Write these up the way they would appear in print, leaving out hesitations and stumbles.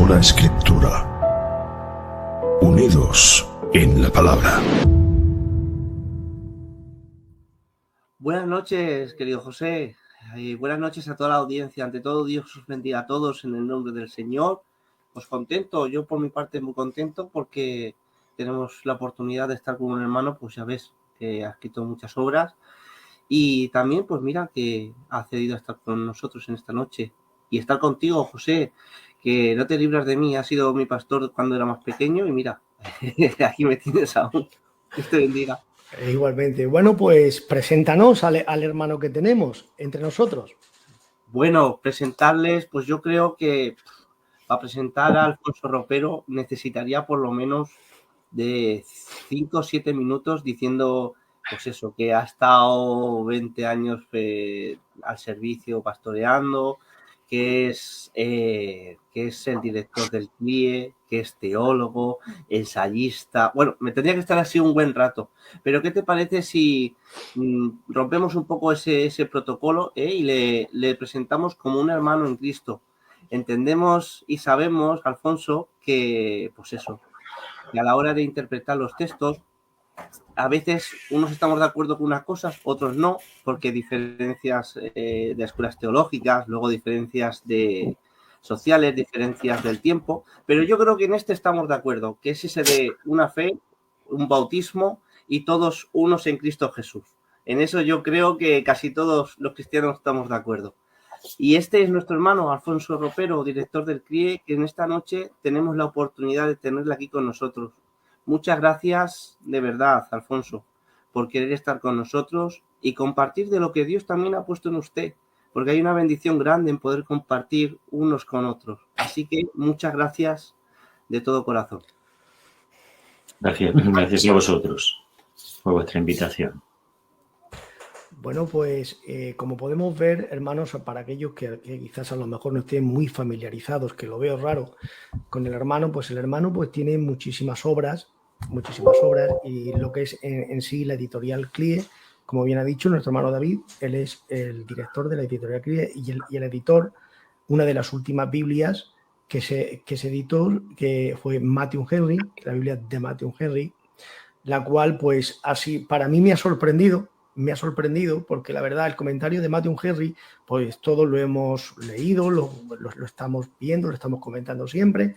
sola Escritura, unidos en la palabra. Buenas noches, querido José, y buenas noches a toda la audiencia. Ante todo, Dios os bendiga a todos en el nombre del Señor. Pues contento, yo por mi parte muy contento porque tenemos la oportunidad de estar con un hermano, pues ya ves, que ha escrito muchas obras y también, pues mira, que ha cedido a estar con nosotros en esta noche y estar contigo, José, que no te libras de mí, has sido mi pastor cuando era más pequeño y mira, aquí me tienes aún. Dios te bendiga. Igualmente. Bueno, pues preséntanos al hermano que tenemos entre nosotros. Bueno, presentarles, pues yo creo que para presentar a Alfonso Ropero necesitaría por lo menos de 5 o 7 minutos diciendo, pues eso, que ha estado 20 años al servicio pastoreando, que es el director del CLIE, que es teólogo, ensayista. Bueno, me tendría que estar así un buen rato. Pero ¿qué te parece si rompemos un poco ese protocolo y le presentamos como un hermano en Cristo? Entendemos y sabemos, Alfonso, que, pues eso, que a la hora de interpretar los textos, a veces unos estamos de acuerdo con unas cosas, otros no, porque diferencias de escuelas teológicas, luego diferencias sociales, diferencias del tiempo, pero yo creo que en este estamos de acuerdo, que es ese de una fe, un bautismo y todos unos en Cristo Jesús. En eso yo creo que casi todos los cristianos estamos de acuerdo. Y este es nuestro hermano Alfonso Ropero, director del CRIE, que en esta noche tenemos la oportunidad de tenerle aquí con nosotros. Muchas gracias de verdad, Alfonso, por querer estar con nosotros y compartir de lo que Dios también ha puesto en usted, porque hay una bendición grande en poder compartir unos con otros. Así que muchas gracias de todo corazón. Gracias a vosotros por vuestra invitación. Bueno, pues como podemos ver, hermanos, para aquellos que quizás a lo mejor no estén muy familiarizados, que lo veo raro con el hermano, pues tiene muchísimas obras y lo que es en sí la editorial CLIE, como bien ha dicho nuestro hermano David, él es el director de la editorial CLIE y el editor, una de las últimas Biblias que se editó, que fue Matthew Henry, la Biblia de Matthew Henry, la cual pues así para mí me ha sorprendido porque la verdad el comentario de Matthew Henry pues todos lo hemos leído, lo estamos viendo, lo estamos comentando siempre,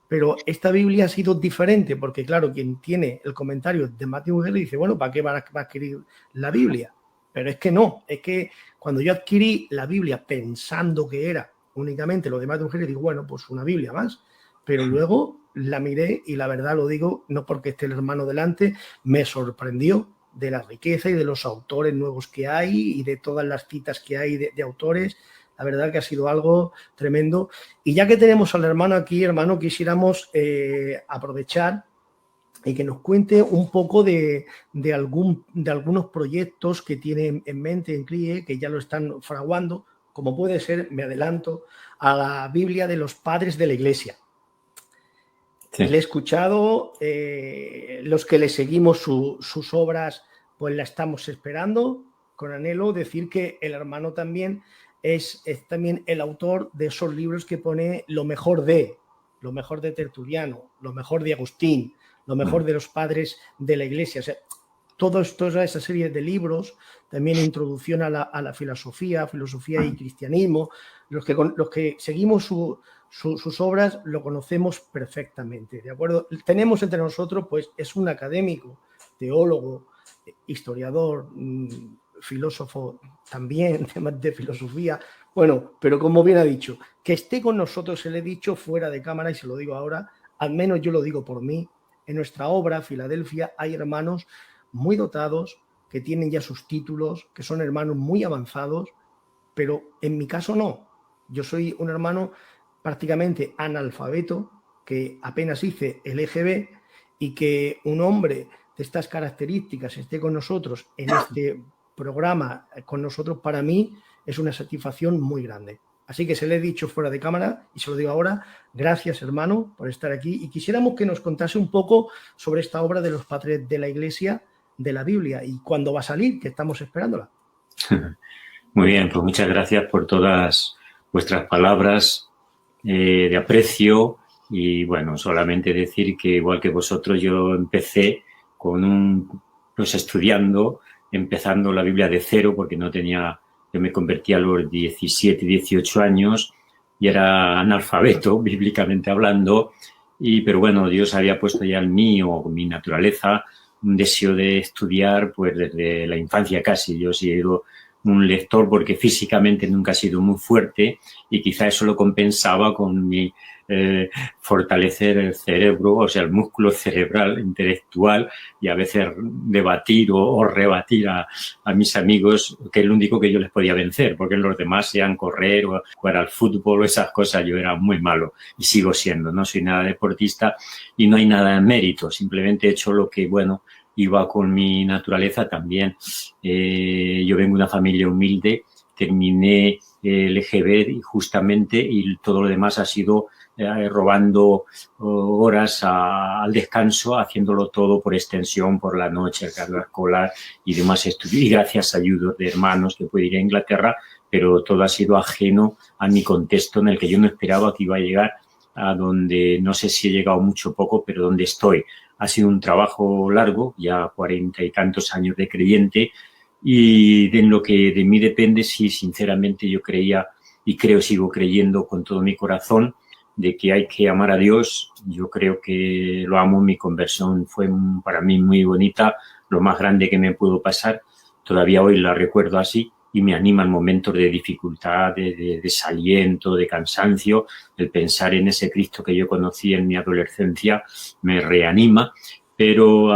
pero esta Biblia ha sido diferente porque claro, quien tiene el comentario de Matthew Henry dice, bueno, ¿para qué va a adquirir la Biblia? Pero es que no, es que cuando yo adquirí la Biblia pensando que era únicamente lo de Matthew Henry, digo, bueno, pues una Biblia más, pero luego la miré y la verdad lo digo, no porque esté el hermano delante, me sorprendió de la riqueza y de los autores nuevos que hay y de todas las citas que hay de autores. La verdad que ha sido algo tremendo. Y ya que tenemos al hermano aquí, hermano, quisiéramos aprovechar y que nos cuente un poco de algunos proyectos que tiene en mente en CLIE, que ya lo están fraguando, como puede ser, me adelanto, a la Biblia de los padres de la Iglesia. Sí. Le he escuchado, los que le seguimos sus obras, pues la estamos esperando con anhelo. Decir que el hermano también es también el autor de esos libros que pone lo mejor de Tertuliano, lo mejor de Agustín, lo mejor de los padres de la Iglesia. O sea, toda esa serie de libros, también introducción a la filosofía y cristianismo, los que seguimos sus obras lo conocemos perfectamente, ¿de acuerdo? Tenemos entre nosotros, pues, es un académico, teólogo, historiador, filósofo también, temas de filosofía, bueno, pero como bien ha dicho, que esté con nosotros, se le he dicho fuera de cámara y se lo digo ahora, al menos yo lo digo por mí, en nuestra obra, Filadelfia, hay hermanos muy dotados, que tienen ya sus títulos, que son hermanos muy avanzados, pero en mi caso no. Yo soy un hermano prácticamente analfabeto, que apenas hice el EGB, y que un hombre de estas características esté con nosotros en este programa, con nosotros, para mí es una satisfacción muy grande. Así que se le he dicho fuera de cámara y se lo digo ahora, gracias hermano por estar aquí, y quisiéramos que nos contase un poco sobre esta obra de los padres de la Iglesia, de la Biblia, y cuándo va a salir, que estamos esperándola. Muy bien, pues muchas gracias por todas vuestras palabras de aprecio Y bueno, solamente decir que igual que vosotros, yo empecé pues estudiando, empezando la Biblia de cero, porque yo me convertí a los 17, 18 años y era analfabeto, bíblicamente hablando, pero bueno, Dios había puesto ya en mí, o mi naturaleza, un deseo de estudiar pues desde la infancia casi. Yo he sido un lector porque físicamente nunca he sido muy fuerte y quizá eso lo compensaba con mi fortalecer el cerebro, o sea, el músculo cerebral, intelectual, y a veces debatir o rebatir a mis amigos, que es lo único que yo les podía vencer, porque los demás, sean correr o jugar al fútbol o esas cosas, yo era muy malo y sigo siendo, no soy nada deportista y no hay nada en mérito, simplemente he hecho lo que, bueno, iba con mi naturaleza también. Yo vengo de una familia humilde, terminé el EGB justamente, y todo lo demás ha sido robando horas al descanso, haciéndolo todo por extensión, por la noche, el cargo escolar y demás estudios, y gracias a ayudas de hermanos que pude ir a Inglaterra, pero todo ha sido ajeno a mi contexto, en el que yo no esperaba que iba a llegar a donde, no sé si he llegado mucho o poco, pero donde estoy. Ha sido un trabajo largo, ya 40 y tantos años de creyente, y en lo que de mí depende, sí, sinceramente yo creía y sigo creyendo con todo mi corazón de que hay que amar a Dios. Yo creo que lo amo. Mi conversión fue para mí muy bonita, lo más grande que me pudo pasar. Todavía hoy la recuerdo así y me anima en momentos de dificultad, de desaliento, de cansancio. El pensar en ese Cristo que yo conocí en mi adolescencia me reanima. Pero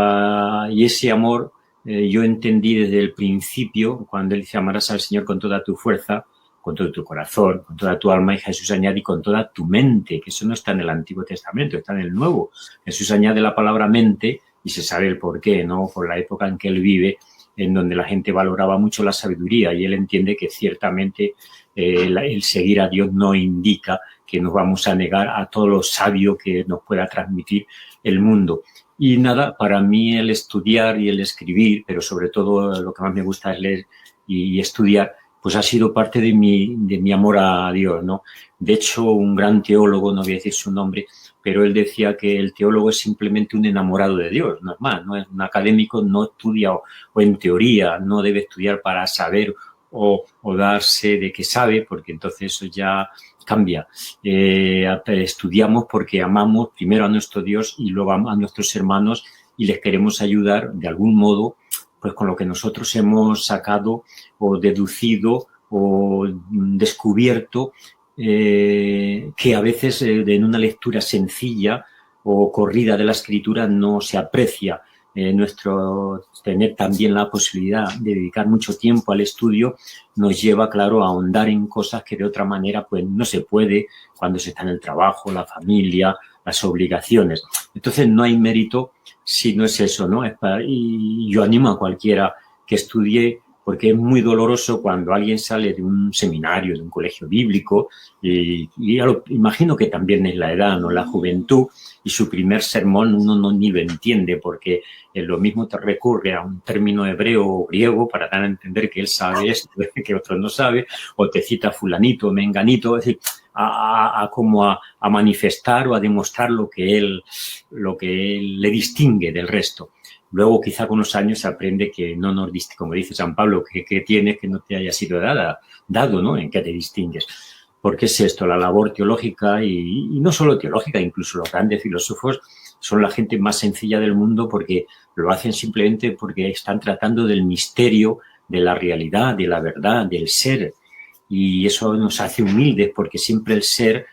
y ese amor yo entendí desde el principio, cuando él dice: amarás al Señor con toda tu fuerza, con todo tu corazón, con toda tu alma, y Jesús añade: y con toda tu mente, que eso no está en el Antiguo Testamento, está en el Nuevo. Jesús añade la palabra mente y se sabe el porqué, ¿no? Por la época en que él vive, en donde la gente valoraba mucho la sabiduría, y él entiende que ciertamente el seguir a Dios no indica que nos vamos a negar a todo lo sabio que nos pueda transmitir el mundo. Y nada, para mí el estudiar y el escribir, pero sobre todo lo que más me gusta es leer y estudiar, pues ha sido parte de mi amor a Dios, ¿no? De hecho, un gran teólogo, no voy a decir su nombre, pero él decía que el teólogo es simplemente un enamorado de Dios, no es más, no es un académico, no estudia o en teoría no debe estudiar para saber o darse de que sabe, porque entonces eso ya cambia. Estudiamos porque amamos primero a nuestro Dios y luego a nuestros hermanos, y les queremos ayudar de algún modo, pues con lo que nosotros hemos sacado o deducido o descubierto, que a veces en una lectura sencilla o corrida de la Escritura no se aprecia. Tener también la posibilidad de dedicar mucho tiempo al estudio nos lleva, claro, a ahondar en cosas que de otra manera pues no se puede cuando se está en el trabajo, la familia, las obligaciones. Entonces no hay mérito si no es eso, ¿no? Y yo animo a cualquiera que estudie, porque es muy doloroso cuando alguien sale de un seminario, de un colegio bíblico, y imagino que también es la edad, ¿no? La juventud, y su primer sermón uno ni lo entiende, porque lo mismo te recurre a un término hebreo o griego para dar a entender que él sabe esto que otro no sabe, o te cita fulanito, menganito, es decir, a manifestar o a demostrar lo que él le distingue del resto. Luego, quizá con los años se aprende que no nos distingue, como dice San Pablo, que tienes que no te haya sido dado, ¿no? En qué te distingues. Porque es esto, la labor teológica, y no solo teológica, incluso los grandes filósofos son la gente más sencilla del mundo, porque lo hacen simplemente porque están tratando del misterio, de la realidad, de la verdad, del ser. Y eso nos hace humildes, porque siempre el ser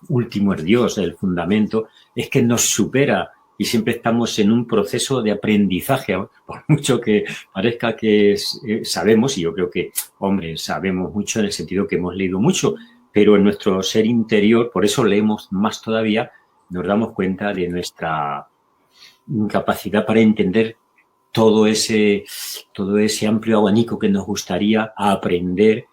último es Dios, el fundamento, es que nos supera. Y siempre estamos en un proceso de aprendizaje, por mucho que parezca que sabemos, y yo creo que, hombre, sabemos mucho en el sentido que hemos leído mucho, pero en nuestro ser interior, por eso leemos más todavía, nos damos cuenta de nuestra incapacidad para entender todo ese amplio abanico que nos gustaría aprender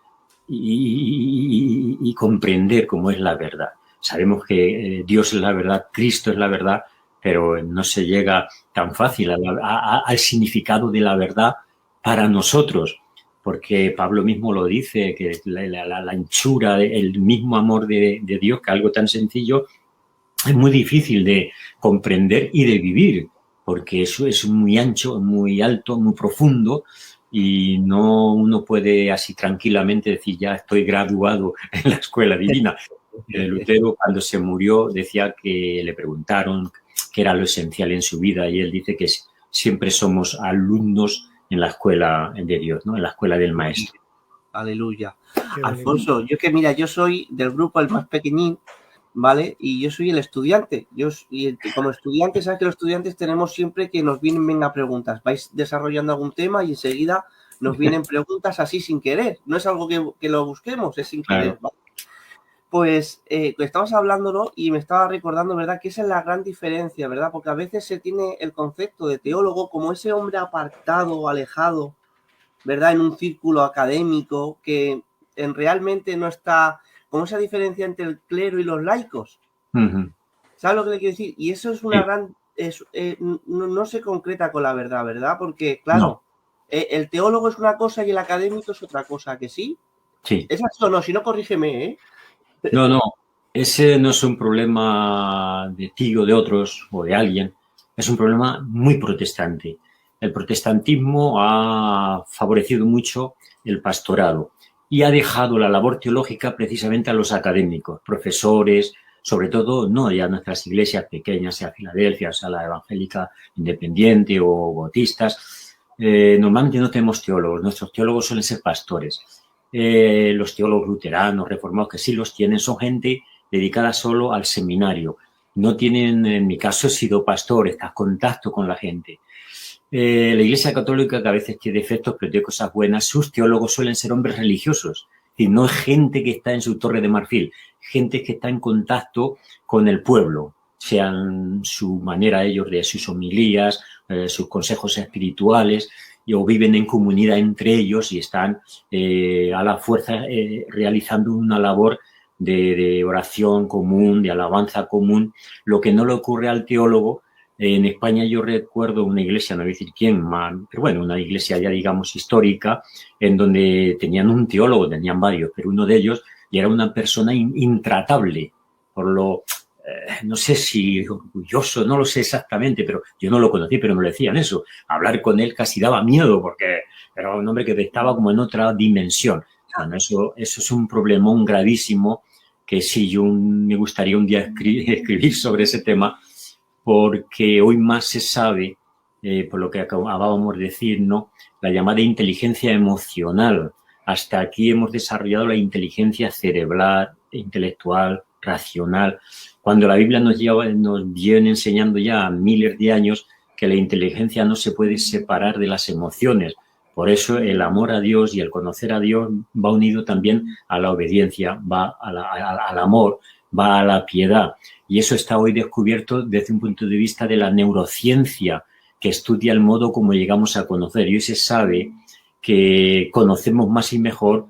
y comprender cómo es la verdad. Sabemos que Dios es la verdad, Cristo es la verdad, pero no se llega tan fácil al significado de la verdad para nosotros, porque Pablo mismo lo dice, que la anchura, el mismo amor de Dios, que algo tan sencillo, es muy difícil de comprender y de vivir, porque eso es muy ancho, muy alto, muy profundo, y no uno puede así tranquilamente decir ya estoy graduado en la escuela divina. Lutero, cuando se murió, decía que le preguntaron qué era lo esencial en su vida, y él dice que siempre somos alumnos en la escuela de Dios, ¿no? En la escuela del maestro. Aleluya. Qué Alfonso, yo que mira, yo soy del grupo el más pequeñín, ¿vale? Y yo soy el estudiante. Como estudiante, sabes que los estudiantes tenemos siempre que nos vienen a preguntas. Vais desarrollando algún tema y enseguida nos vienen preguntas así sin querer. No es algo que lo busquemos, es sin querer, ¿vale? Pues estabas hablándolo y me estaba recordando, ¿verdad? Que esa es la gran diferencia, ¿verdad? Porque a veces se tiene el concepto de teólogo como ese hombre apartado o alejado, ¿verdad? En un círculo académico que realmente no está, como esa diferencia entre el clero y los laicos. ¿Sabes lo que le quiero decir? Y eso es una gran, no se concreta con la verdad, ¿verdad? Porque, claro, el teólogo es una cosa y el académico es otra cosa, ¿que sí? Sí. ¿Es así o no? Si no, corrígeme, ¿eh? No, ese no es un problema de ti o de otros o de alguien, es un problema muy protestante. El protestantismo ha favorecido mucho el pastorado y ha dejado la labor teológica precisamente a los académicos, profesores, sobre todo no ya nuestras iglesias pequeñas, sea Filadelfia, sea la evangélica independiente o bautistas. Normalmente no tenemos teólogos, nuestros teólogos suelen ser pastores. Los teólogos luteranos, reformados, que sí los tienen, son gente dedicada solo al seminario. No tienen, en mi caso he sido pastor, estás en contacto con la gente. La Iglesia Católica, que a veces tiene defectos, pero tiene cosas buenas, sus teólogos suelen ser hombres religiosos. Y no es gente que está en su torre de marfil, gente que está en contacto con el pueblo, sean su manera ellos de sus homilías, sus consejos espirituales, o viven en comunidad entre ellos y están a la fuerza realizando una labor de oración común, de alabanza común, lo que no le ocurre al teólogo. En España yo recuerdo una iglesia, no voy a decir quién, pero bueno, una iglesia ya digamos histórica, en donde tenían un teólogo, tenían varios, pero uno de ellos y era una persona intratable, por lo, no sé si orgulloso, no lo sé exactamente, pero yo no lo conocí, pero me lo decían eso. Hablar con él casi daba miedo porque era un hombre que estaba como en otra dimensión. Bueno, eso es un problemón gravísimo que sí, yo me gustaría un día escribir sobre ese tema, porque hoy más se sabe, por lo que acabábamos de decir, ¿no? La llamada inteligencia emocional. Hasta aquí hemos desarrollado la inteligencia cerebral, intelectual, racional, cuando la Biblia nos viene enseñando ya a miles de años que la inteligencia no se puede separar de las emociones. Por eso el amor a Dios y el conocer a Dios va unido también a la obediencia, va al amor, va a la piedad. Y eso está hoy descubierto desde un punto de vista de la neurociencia, que estudia el modo como llegamos a conocer. Y hoy se sabe que conocemos más y mejor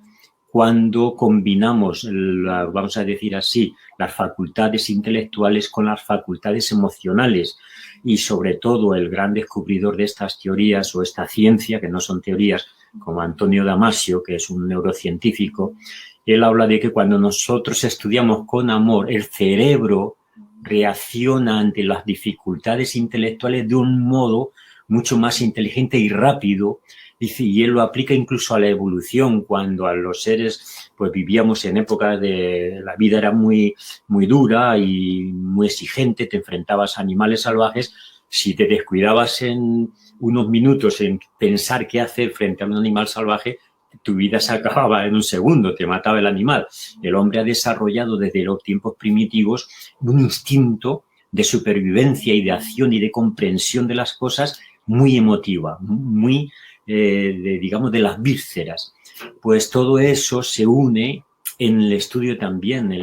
cuando combinamos, vamos a decir así, las facultades intelectuales con las facultades emocionales. Y sobre todo el gran descubridor de estas teorías o esta ciencia, que no son teorías, como Antonio Damasio, que es un neurocientífico, él habla de que cuando nosotros estudiamos con amor, el cerebro reacciona ante las dificultades intelectuales de un modo mucho más inteligente y rápido. Y él lo aplica incluso a la evolución, cuando a los seres pues vivíamos en épocas de la vida era muy, muy dura y muy exigente, te enfrentabas a animales salvajes. Si te descuidabas en unos minutos en pensar qué hacer frente a un animal salvaje, tu vida se acababa en un segundo, te mataba el animal. El hombre ha desarrollado desde los tiempos primitivos un instinto de supervivencia y de acción y de comprensión de las cosas muy emotiva, muy digamos, de las vísceras. Pues todo eso se une en el estudio también.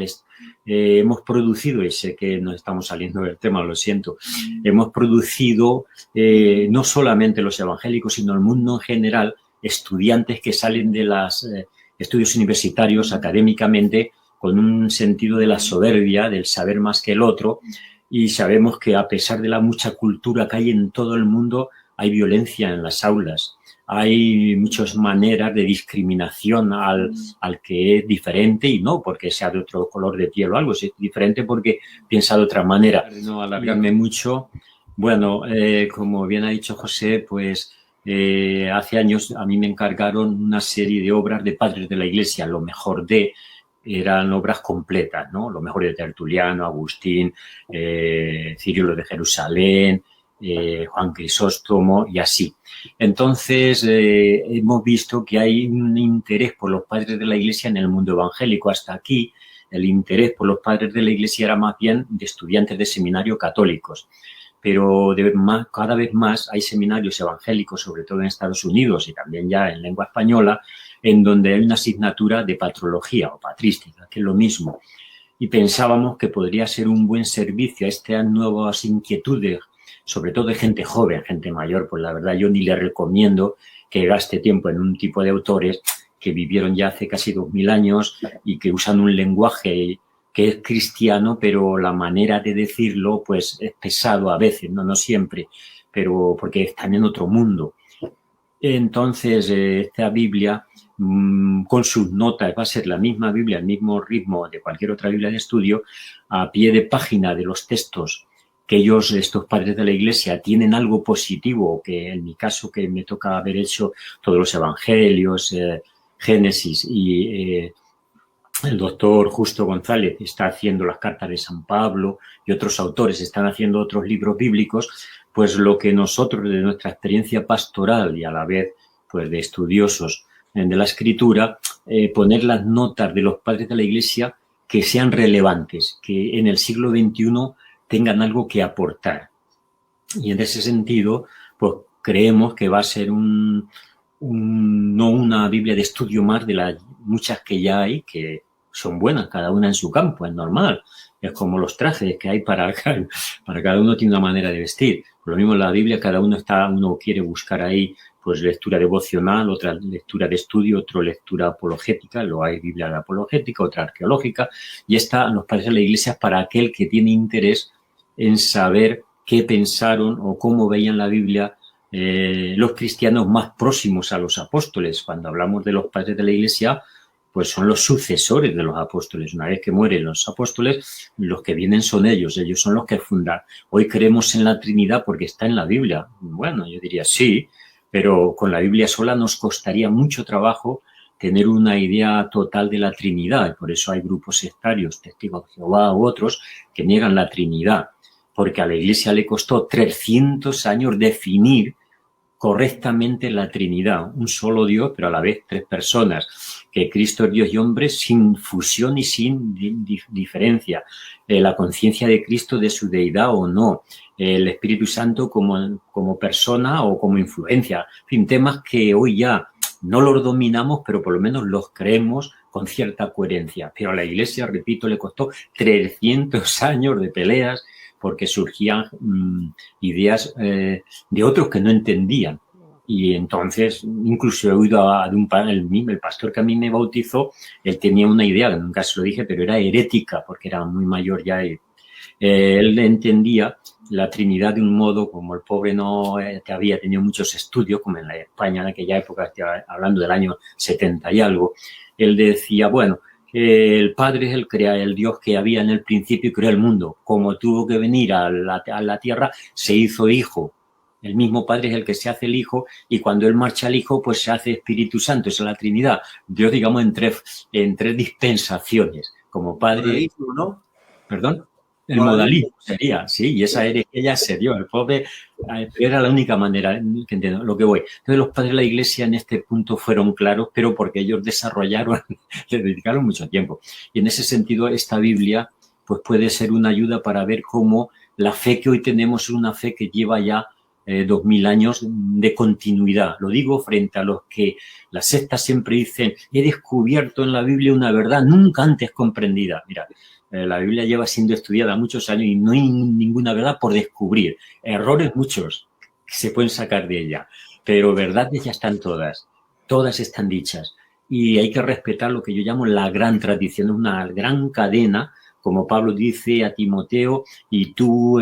Hemos producido, y sé que no estamos saliendo del tema, lo siento, hemos producido no solamente los evangélicos, sino el mundo en general, estudiantes que salen de los estudios universitarios académicamente con un sentido de la soberbia, del saber más que el otro, y sabemos que a pesar de la mucha cultura que hay en todo el mundo, hay violencia en las aulas. hay muchas maneras de discriminación al que es diferente y no porque sea de otro color de piel o algo, es diferente porque piensa de otra manera. No alargarme mucho. Bueno, como bien ha dicho José, pues hace años a mí me encargaron una serie de obras de padres de la Iglesia, lo mejor eran obras completas, ¿no? Lo mejor de Tertuliano, Agustín, Cirilo de Jerusalén, Juan Crisóstomo y así. Entonces, hemos visto que hay un interés por los padres de la Iglesia en el mundo evangélico. Hasta aquí, el interés por los padres de la Iglesia era más bien de estudiantes de seminario católicos. Pero cada vez más hay seminarios evangélicos, sobre todo en Estados Unidos y también ya en lengua española, en donde hay una asignatura de patrología o patrística, que es lo mismo. Y pensábamos que podría ser un buen servicio a estas nuevas inquietudes, sobre todo de gente joven, gente mayor. Pues la verdad yo ni le recomiendo que gaste tiempo en un tipo de autores que vivieron ya hace casi 2000 años y que usan un lenguaje que es cristiano, pero la manera de decirlo pues es pesado a veces, no siempre, pero porque están en otro mundo. Entonces, esta Biblia, con sus notas, va a ser la misma Biblia, el mismo ritmo de cualquier otra Biblia de estudio, a pie de página de los textos que estos padres de la Iglesia, tienen algo positivo, que en mi caso, que me toca haber hecho todos los evangelios, Génesis y el doctor Justo González está haciendo las cartas de San Pablo y otros autores están haciendo otros libros bíblicos, pues lo que nosotros de nuestra experiencia pastoral y a la vez pues de estudiosos de la Escritura, poner las notas de los padres de la Iglesia que sean relevantes, que en el siglo XXI tengan algo que aportar. Y en ese sentido, pues creemos que va a ser no una Biblia de estudio más de las muchas que ya hay, que son buenas, cada una en su campo, es normal. Es como los trajes que hay para cada uno tiene una manera de vestir. Por lo mismo en la Biblia, cada uno quiere buscar ahí pues lectura devocional, otra lectura de estudio, otra lectura apologética, luego hay Biblia apologética, otra arqueológica, y los padres de la Iglesia para aquel que tiene interés en saber qué pensaron o cómo veían la Biblia los cristianos más próximos a los apóstoles. Cuando hablamos de los padres de la Iglesia, pues son los sucesores de los apóstoles. Una vez que mueren los apóstoles, los que vienen son ellos son los que fundan. Hoy creemos en la Trinidad porque está en la Biblia. Bueno, yo diría sí, pero con la Biblia sola nos costaría mucho trabajo tener una idea total de la Trinidad. Por eso hay grupos sectarios, Testigos de Jehová u otros, que niegan la Trinidad, porque a la Iglesia le costó 300 años definir correctamente la Trinidad, un solo Dios, pero a la vez tres personas, que Cristo es Dios y hombre sin fusión y sin diferencia, la conciencia de Cristo de su deidad o no, el Espíritu Santo como persona o como influencia, en fin, temas que hoy ya no los dominamos, pero por lo menos los creemos con cierta coherencia. Pero a la Iglesia, repito, le costó 300 años de peleas porque surgían ideas de otros que no entendían. Y entonces, incluso he oído el pastor que a mí me bautizó, él tenía una idea, que nunca se lo dije, pero era herética, porque era muy mayor ya. Él entendía la Trinidad de un modo, como el pobre no había tenido muchos estudios, como en la España en aquella época, hablando del año 70 y algo, él decía, bueno, el Padre es el Dios que había en el principio y creó el mundo. Como tuvo que venir a la tierra, se hizo hijo. El mismo Padre es el que se hace el Hijo y cuando Él marcha al Hijo, pues se hace Espíritu Santo. Esa es la Trinidad. Dios, digamos, en tres dispensaciones. Como Padre... Modalismo, ¿no? ¿Perdón? El modalismo sería, sí, y esa herejía ya se dio. El pobre era la única manera que entiendo lo que voy. Entonces los padres de la Iglesia en este punto fueron claros, pero porque ellos desarrollaron, le dedicaron mucho tiempo. Y en ese sentido esta Biblia pues puede ser una ayuda para ver cómo la fe que hoy tenemos es una fe que lleva ya 2000 años de continuidad. Lo digo frente a los que las sectas siempre dicen, he descubierto en la Biblia una verdad nunca antes comprendida. Mira, la Biblia lleva siendo estudiada muchos años y no hay ninguna verdad por descubrir. Errores muchos que se pueden sacar de ella, pero verdades ya están todas están dichas. Y hay que respetar lo que yo llamo la gran tradición, una gran cadena como Pablo dice a Timoteo, y tú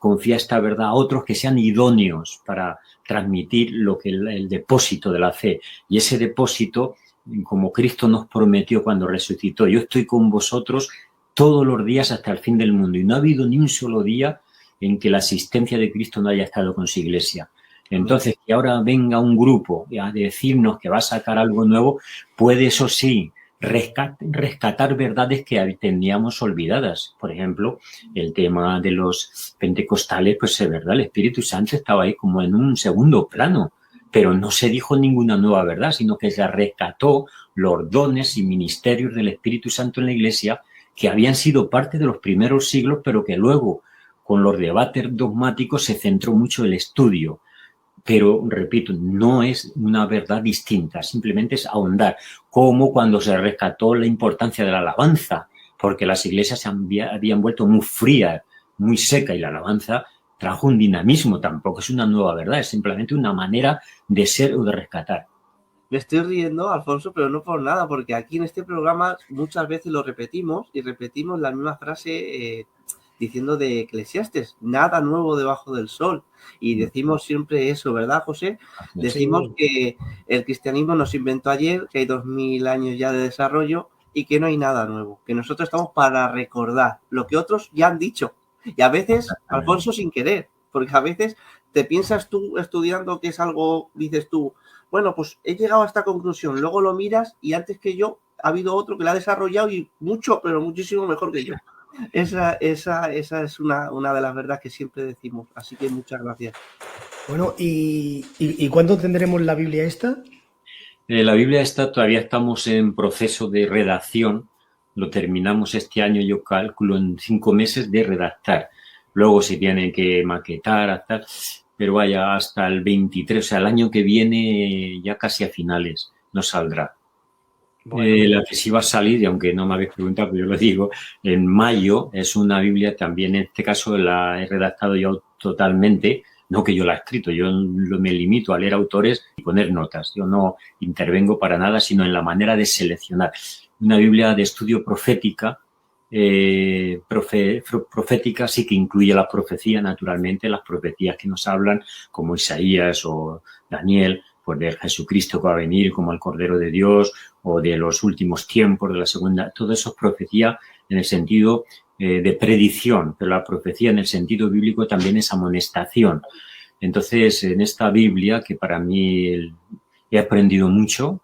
confía esta verdad a otros que sean idóneos para transmitir lo que el depósito de la fe. Y ese depósito, como Cristo nos prometió cuando resucitó, yo estoy con vosotros todos los días hasta el fin del mundo. Y no ha habido ni un solo día en que la asistencia de Cristo no haya estado con su iglesia. Entonces, que ahora venga un grupo a decirnos que va a sacar algo nuevo, puede, eso sí, rescatar verdades que teníamos olvidadas. Por ejemplo, el tema de los pentecostales, pues es verdad, el Espíritu Santo estaba ahí como en un segundo plano, pero no se dijo ninguna nueva verdad, sino que se rescató los dones y ministerios del Espíritu Santo en la Iglesia que habían sido parte de los primeros siglos, pero que luego, con los debates dogmáticos, se centró mucho el estudio. Pero, repito, no es una verdad distinta, simplemente es ahondar, como cuando se rescató la importancia de la alabanza, porque las iglesias se habían vuelto muy frías, muy secas, y la alabanza trajo un dinamismo, tampoco es una nueva verdad, es simplemente una manera de ser o de rescatar. Me estoy riendo, Alfonso, pero no por nada, porque aquí en este programa muchas veces lo repetimos y repetimos la misma frase diciendo de Eclesiastes, nada nuevo debajo del sol. Y decimos siempre eso, ¿verdad, José? Decimos que el cristianismo nos inventó ayer, que hay 2000 años ya de desarrollo y que no hay nada nuevo, que nosotros estamos para recordar lo que otros ya han dicho. Y a veces, Alfonso, sin querer, porque a veces te piensas tú estudiando que es algo, dices tú, bueno, pues he llegado a esta conclusión, luego lo miras y antes que yo ha habido otro que la ha desarrollado y mucho, pero muchísimo mejor que yo. Esa es una de las verdades que siempre decimos, así que muchas gracias. Bueno, ¿y cuándo tendremos la Biblia esta? La Biblia esta todavía estamos en proceso de redacción, lo terminamos este año, yo calculo, en 5 meses de redactar. Luego se tiene que maquetar, tal, pero vaya, hasta el 23, o sea, el año que viene, ya casi a finales, nos saldrá. Bueno. La que sí va a salir, y aunque no me habéis preguntado, pero yo lo digo, en mayo es una Biblia también, en este caso la he redactado yo totalmente, no que yo la he escrito, yo me limito a leer autores y poner notas, yo no intervengo para nada, sino en la manera de seleccionar. Una Biblia de estudio profética, profética sí que incluye la profecía, naturalmente, las profecías que nos hablan, como Isaías o Daniel, pues de Jesucristo que va a venir como el Cordero de Dios, o de los últimos tiempos, de la segunda, todo eso es profecía en el sentido de predicción, pero la profecía en el sentido bíblico también es amonestación. Entonces, en esta Biblia, que para mí he aprendido mucho,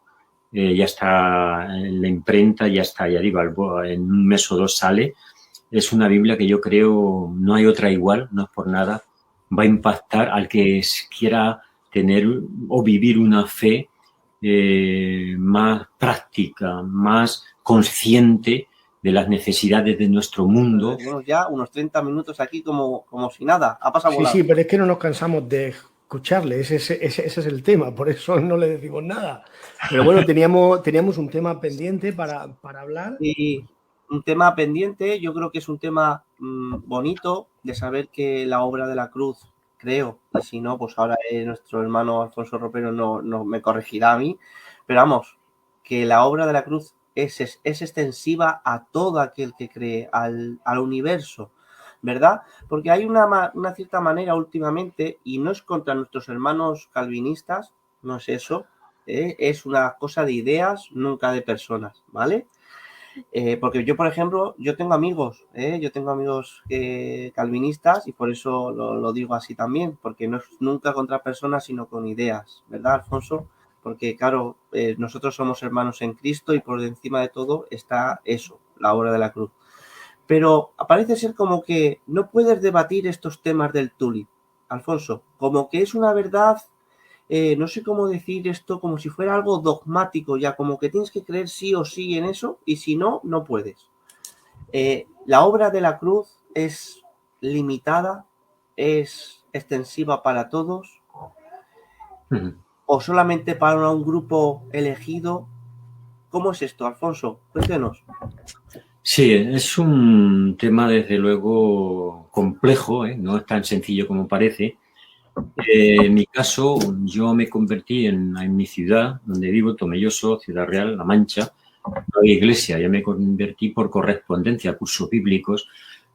ya está en la imprenta, ya está, ya digo, en un mes o dos sale, es una Biblia que yo creo no hay otra igual, no es por nada, va a impactar al que quiera tener o vivir una fe más práctica, más consciente de las necesidades de nuestro mundo. Tenemos ya unos 30 minutos aquí como si nada, ha pasado volado. Sí, pero es que no nos cansamos de escucharle, ese es el tema, por eso no le decimos nada. Pero bueno, teníamos un tema pendiente para hablar. Sí, un tema pendiente, yo creo que es un tema bonito de saber que la obra de la cruz, creo, y si no, pues ahora nuestro hermano Alfonso Ropero no me corregirá a mí, pero vamos, que la obra de la cruz es extensiva a todo aquel que cree, al universo, ¿verdad? Porque hay una cierta manera últimamente, y no es contra nuestros hermanos calvinistas, no es eso, es una cosa de ideas, nunca de personas, ¿vale? Porque yo, por ejemplo, yo tengo amigos calvinistas y por eso lo digo así también, porque no es nunca contra personas, sino con ideas, ¿verdad, Alfonso? Porque, claro, nosotros somos hermanos en Cristo y por encima de todo está eso, la obra de la cruz. Pero parece ser como que no puedes debatir estos temas del tulip, Alfonso, como que es una verdad, no sé cómo decir esto, como si fuera algo dogmático ya, como que tienes que creer sí o sí en eso y si no, no puedes. La obra de la cruz es limitada, es extensiva para todos, o solamente para un grupo elegido. ¿Cómo es esto, Alfonso? Cuéntenos. Sí, es un tema desde luego complejo, no es tan sencillo como parece. En mi caso, yo me convertí en mi ciudad, donde vivo, Tomelloso, Ciudad Real, La Mancha, no había iglesia, ya me convertí por correspondencia a cursos bíblicos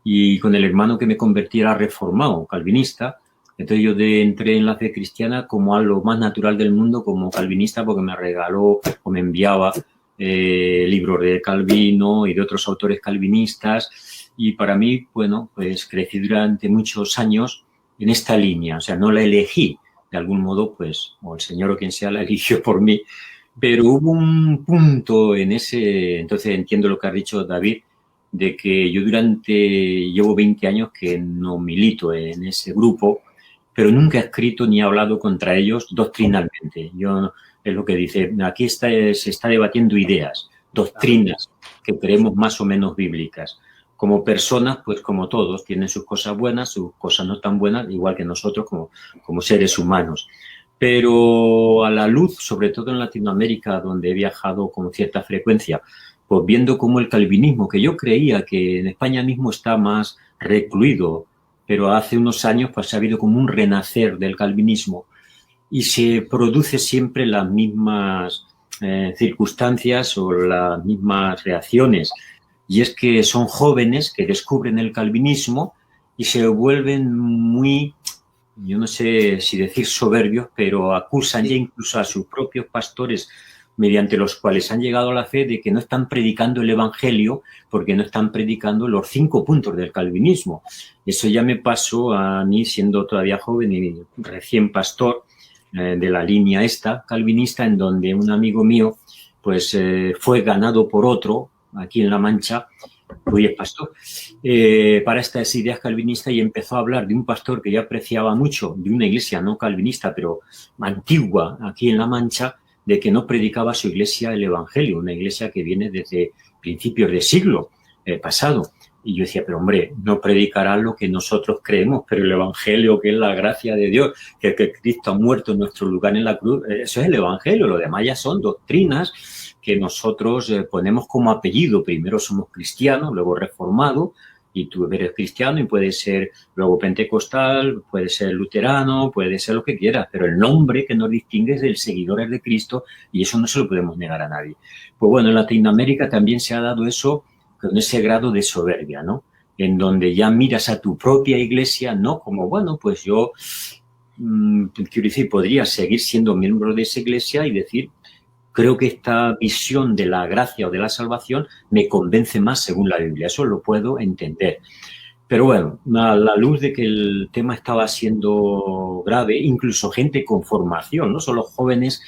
y con el hermano que me convertí era reformado, calvinista. Entonces yo entré en la fe cristiana como a lo más natural del mundo, como calvinista, porque me regaló o me enviaba libros de Calvino y de otros autores calvinistas. Y para mí, bueno, pues crecí durante muchos años en esta línea. O sea, no la elegí. De algún modo, pues, o el Señor o quien sea la eligió por mí. Pero hubo un punto en ese... Entonces entiendo lo que ha dicho David, de que yo llevo 20 años que no milito en ese grupo, pero nunca he escrito ni he hablado contra ellos doctrinalmente. Es lo que dice, aquí se está debatiendo ideas, doctrinas que creemos más o menos bíblicas. Como personas, pues como todos, tienen sus cosas buenas, sus cosas no tan buenas, igual que nosotros como seres humanos. Pero a la luz, sobre todo en Latinoamérica, donde he viajado con cierta frecuencia, pues viendo cómo el calvinismo, que yo creía que en España mismo está más recluido, pero hace unos años pues ha habido como un renacer del calvinismo y se produce siempre las mismas circunstancias o las mismas reacciones. Y es que son jóvenes que descubren el calvinismo y se vuelven muy, yo no sé si decir soberbios, pero acusan ya incluso a sus propios pastores mediante los cuales han llegado a la fe de que no están predicando el evangelio porque no están predicando los 5 puntos del calvinismo. Eso ya me pasó a mí siendo todavía joven y recién pastor de la línea esta calvinista, en donde un amigo mío pues fue ganado por otro aquí en La Mancha, hoy es pastor, para estas ideas calvinistas y empezó a hablar de un pastor que yo apreciaba mucho, de una iglesia no calvinista, pero antigua aquí en La Mancha, de que no predicaba su iglesia el evangelio, una iglesia que viene desde principios del siglo pasado. Y yo decía, pero hombre, no predicará lo que nosotros creemos, pero el evangelio, que es la gracia de Dios, que Cristo ha muerto en nuestro lugar en la cruz, eso es el evangelio, lo demás ya son doctrinas que nosotros ponemos como apellido. Primero somos cristianos, luego reformados, y tú eres cristiano y puedes ser luego pentecostal, puedes ser luterano, puedes ser lo que quieras, pero el nombre que nos distingue es del seguidores de Cristo y eso no se lo podemos negar a nadie. Pues bueno, en Latinoamérica también se ha dado eso con ese grado de soberbia, ¿no? En donde ya miras a tu propia iglesia, ¿no? Como, bueno, pues yo, quiero decir, podría seguir siendo miembro de esa iglesia y decir, creo que esta visión de la gracia o de la salvación me convence más según la Biblia. Eso lo puedo entender. Pero bueno, a la luz de que el tema estaba siendo grave, incluso gente con formación, no solo jóvenes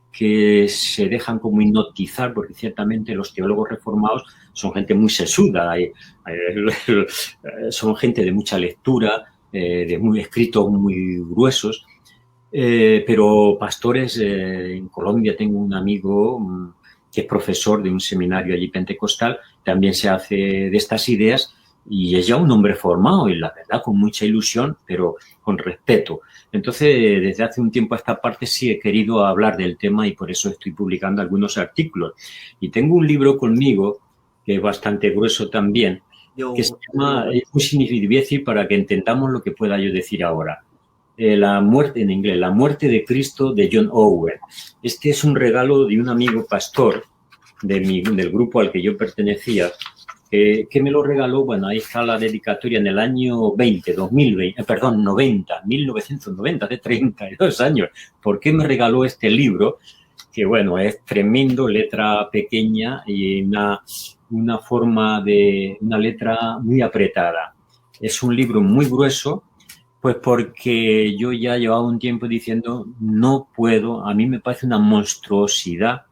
que se dejan como hipnotizar, porque ciertamente los teólogos reformados son gente muy sesuda, son gente de mucha lectura, de escritos muy gruesos. Pero pastores, en Colombia tengo un amigo que es profesor de un seminario allí pentecostal, también se hace de estas ideas y es ya un hombre formado y la verdad con mucha ilusión, pero con respeto. Entonces, desde hace un tiempo a esta parte sí he querido hablar del tema y por eso estoy publicando algunos artículos. Y tengo un libro conmigo que es bastante grueso también, que se llama, es muy significativo, voy a decir para que entendamos lo que pueda yo decir ahora. La muerte, en inglés, La muerte de Cristo, de John Owen. Este es un regalo de un amigo pastor del grupo al que yo pertenecía, que me lo regaló. Bueno, ahí está la dedicatoria en el año 1990, hace 32 años. ¿Por qué me regaló este libro? Que bueno, es tremendo, letra pequeña y una forma de una letra muy apretada. Es un libro muy grueso. Pues porque yo ya llevaba un tiempo diciendo, no puedo, a mí me parece una monstruosidad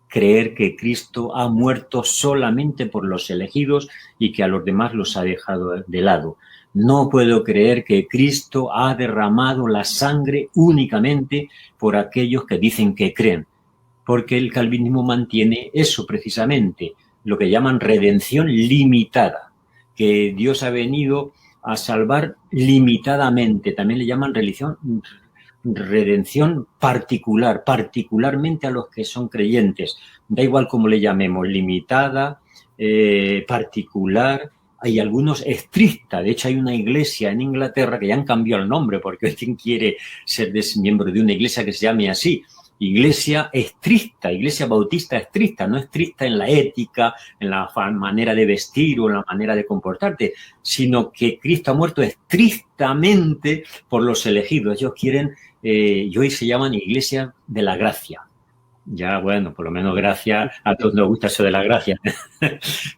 creer que Cristo ha muerto solamente por los elegidos y que a los demás los ha dejado de lado. No puedo creer que Cristo ha derramado la sangre únicamente por aquellos que dicen que creen, porque el calvinismo mantiene eso precisamente, lo que llaman redención limitada, que Dios ha venido a salvar limitadamente. También le llaman redención particular, particularmente a los que son creyentes. Da igual cómo le llamemos, limitada, particular, hay algunos estricta. De hecho, hay una iglesia en Inglaterra que ya han cambiado el nombre porque hoy quien quiere ser miembro de una iglesia que se llame así. iglesia estricta, iglesia bautista estricta, no estricta en la ética, en la manera de vestir o en la manera de comportarte, sino que Cristo ha muerto estrictamente por los elegidos. Ellos quieren, y hoy se llaman iglesia de la gracia. Ya, bueno, por lo menos gracia, a todos nos gusta eso de la gracia,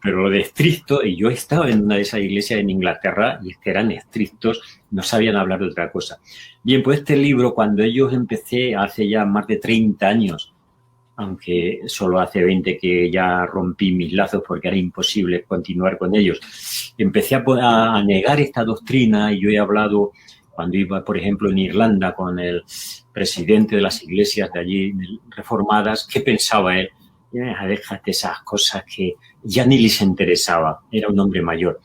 pero lo de estricto, y yo he estado en una de esas iglesias en Inglaterra y es que eran estrictos, no sabían hablar de otra cosa. Bien, pues este libro, cuando ellos empecé hace ya más de 30 años, aunque solo hace 20 que ya rompí mis lazos porque era imposible continuar con ellos, empecé a negar esta doctrina y yo he hablado cuando iba, por ejemplo, en Irlanda con el presidente de las iglesias de allí reformadas, ¿qué pensaba él? Déjate esas cosas que ya ni les interesaba, era un hombre mayor.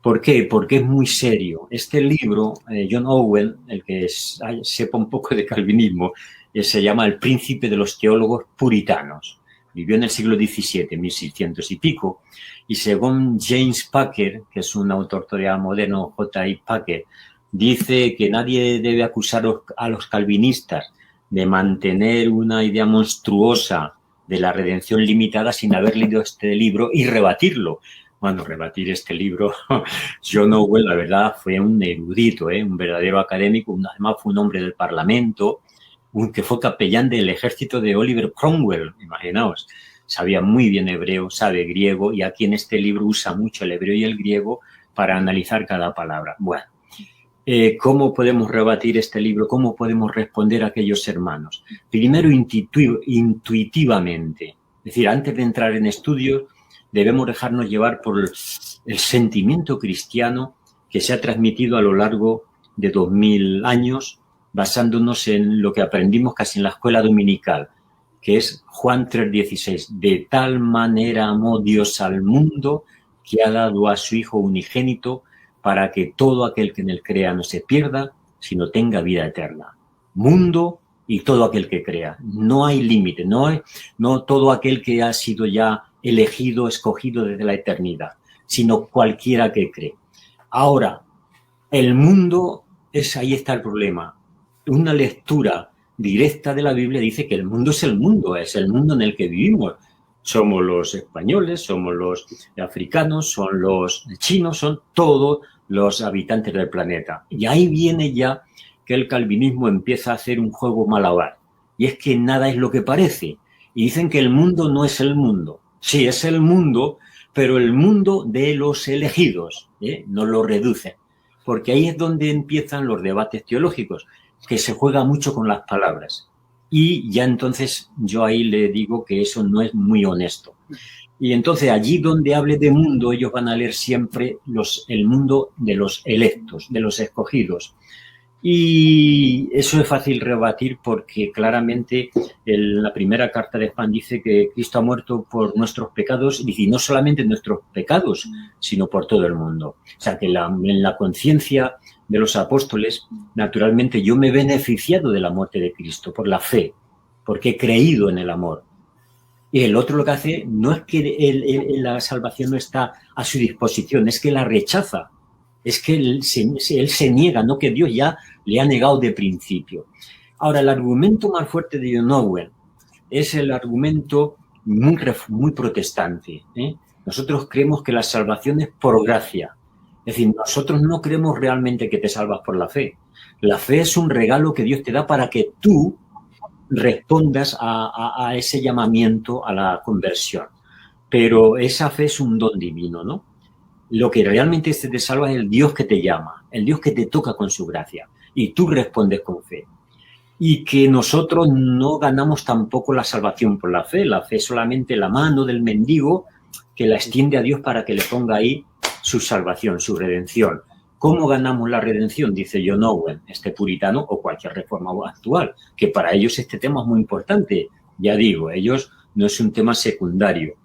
¿Por qué? Porque es muy serio. Este libro, John Owen, el que sepa un poco de calvinismo, se llama El príncipe de los teólogos puritanos. Vivió en el siglo XVII, 1600 y pico, y según James Packer, que es un autor todavía moderno, J.I. Packer, dice que nadie debe acusar a los calvinistas de mantener una idea monstruosa de la redención limitada sin haber leído este libro y rebatirlo. Bueno, rebatir este libro, John Owen, la verdad, fue un erudito, un verdadero académico, además fue un hombre del Parlamento, que fue capellán del ejército de Oliver Cromwell, imaginaos. Sabía muy bien hebreo, sabe griego, y aquí en este libro usa mucho el hebreo y el griego para analizar cada palabra. Bueno, ¿cómo podemos rebatir este libro? ¿Cómo podemos responder a aquellos hermanos? Primero, intuitivamente. Es decir, antes de entrar en estudios, debemos dejarnos llevar por el sentimiento cristiano que se ha transmitido a lo largo de 2000 años, basándonos en lo que aprendimos casi en la escuela dominical, que es Juan 3:16. De tal manera amó Dios al mundo que ha dado a su Hijo unigénito para que todo aquel que en él crea no se pierda, sino tenga vida eterna. Mundo y todo aquel que crea. No hay límite, no todo aquel que ha sido ya elegido, escogido desde la eternidad, sino cualquiera que cree. Ahora, el mundo, ahí está el problema. Una lectura directa de la Biblia dice que el mundo es el mundo en el que vivimos. Somos los españoles, somos los africanos, son los chinos, son todos los habitantes del planeta. Y ahí viene ya que el calvinismo empieza a hacer un juego malabar. Y es que nada es lo que parece. Y dicen que el mundo no es el mundo. Sí, es el mundo, pero el mundo de los elegidos, no lo reducen. Porque ahí es donde empiezan los debates teológicos, que se juega mucho con las palabras. Y ya entonces yo ahí le digo que eso no es muy honesto. Y entonces allí donde hable de mundo, ellos van a leer siempre el mundo de los electos, de los escogidos. Y eso es fácil rebatir porque claramente la primera carta de Juan dice que Cristo ha muerto por nuestros pecados, y no solamente nuestros pecados, sino por todo el mundo. O sea que en la conciencia de los apóstoles, naturalmente yo me he beneficiado de la muerte de Cristo por la fe, porque he creído en el amor. Y el otro lo que hace no es que la salvación no está a su disposición, es que la rechaza. Es que él se niega, no que Dios ya le ha negado de principio. Ahora, el argumento más fuerte de John Owen es el argumento muy protestante. Nosotros creemos que la salvación es por gracia. Es decir, nosotros no creemos realmente que te salvas por la fe. La fe es un regalo que Dios te da para que tú respondas a ese llamamiento a la conversión. Pero esa fe es un don divino, ¿no? Lo que realmente te salva es el Dios que te llama, el Dios que te toca con su gracia, y tú respondes con fe. Y que nosotros no ganamos tampoco la salvación por la fe es solamente la mano del mendigo que la extiende a Dios para que le ponga ahí su salvación, su redención. ¿Cómo ganamos la redención? Dice John Owen, este puritano o cualquier reforma actual, que para ellos este tema es muy importante. Ya digo, ellos no es un tema secundario.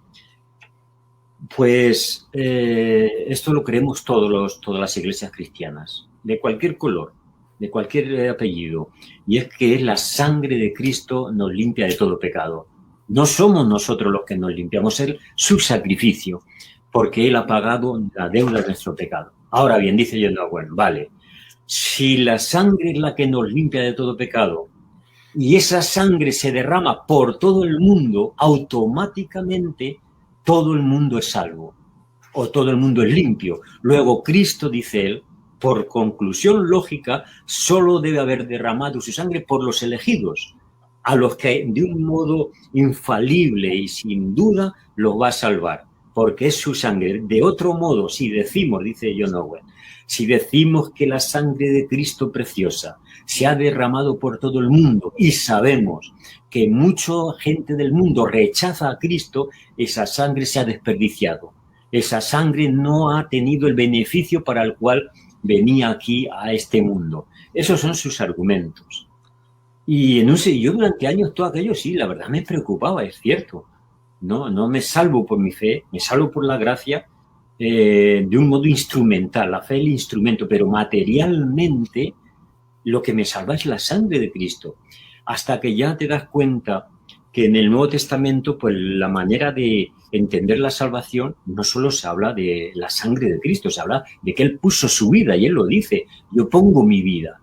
Pues esto lo creemos todas las iglesias cristianas, de cualquier color, de cualquier apellido, y es que la sangre de Cristo nos limpia de todo pecado. No somos nosotros los que nos limpiamos, es su sacrificio, porque Él ha pagado la deuda de nuestro pecado. Ahora bien, dice John Owen, vale, si la sangre es la que nos limpia de todo pecado, y esa sangre se derrama por todo el mundo, automáticamente todo el mundo es salvo o todo el mundo es limpio. Luego Cristo, dice él, por conclusión lógica, solo debe haber derramado su sangre por los elegidos, a los que de un modo infalible y sin duda los va a salvar, porque es su sangre. De otro modo, si decimos, dice John Owen, si decimos que la sangre de Cristo preciosa se ha derramado por todo el mundo y sabemos que mucha gente del mundo rechaza a Cristo, esa sangre se ha desperdiciado. Esa sangre no ha tenido el beneficio para el cual venía aquí a este mundo. Esos son sus argumentos. Y no sé, yo durante años todo aquello sí, la verdad me preocupaba, es cierto. No me salvo por mi fe, me salvo por la gracia de un modo instrumental. La fe es el instrumento, pero materialmente lo que me salva es la sangre de Cristo. Hasta que ya te das cuenta que en el Nuevo Testamento, pues la manera de entender la salvación no solo se habla de la sangre de Cristo, se habla de que Él puso su vida y Él lo dice, yo pongo mi vida.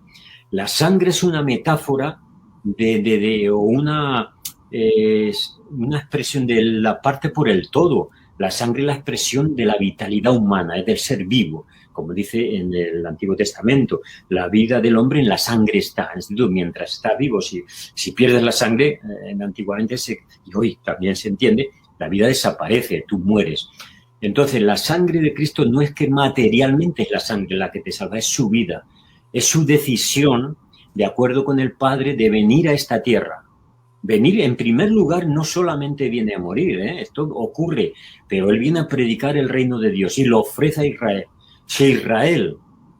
La sangre es una metáfora o una expresión de la parte por el todo. La sangre es la expresión de la vitalidad humana, es del ser vivo, como dice en el Antiguo Testamento. La vida del hombre en la sangre está. Mientras está vivo, si pierdes la sangre, antiguamente y hoy también se entiende, la vida desaparece, tú mueres. Entonces, la sangre de Cristo no es que materialmente es la sangre la que te salva, es su vida, es su decisión, de acuerdo con el Padre, de venir a esta tierra. Venir, en primer lugar, no solamente viene a morir, esto ocurre, pero Él viene a predicar el reino de Dios y lo ofrece a Israel. Si Israel,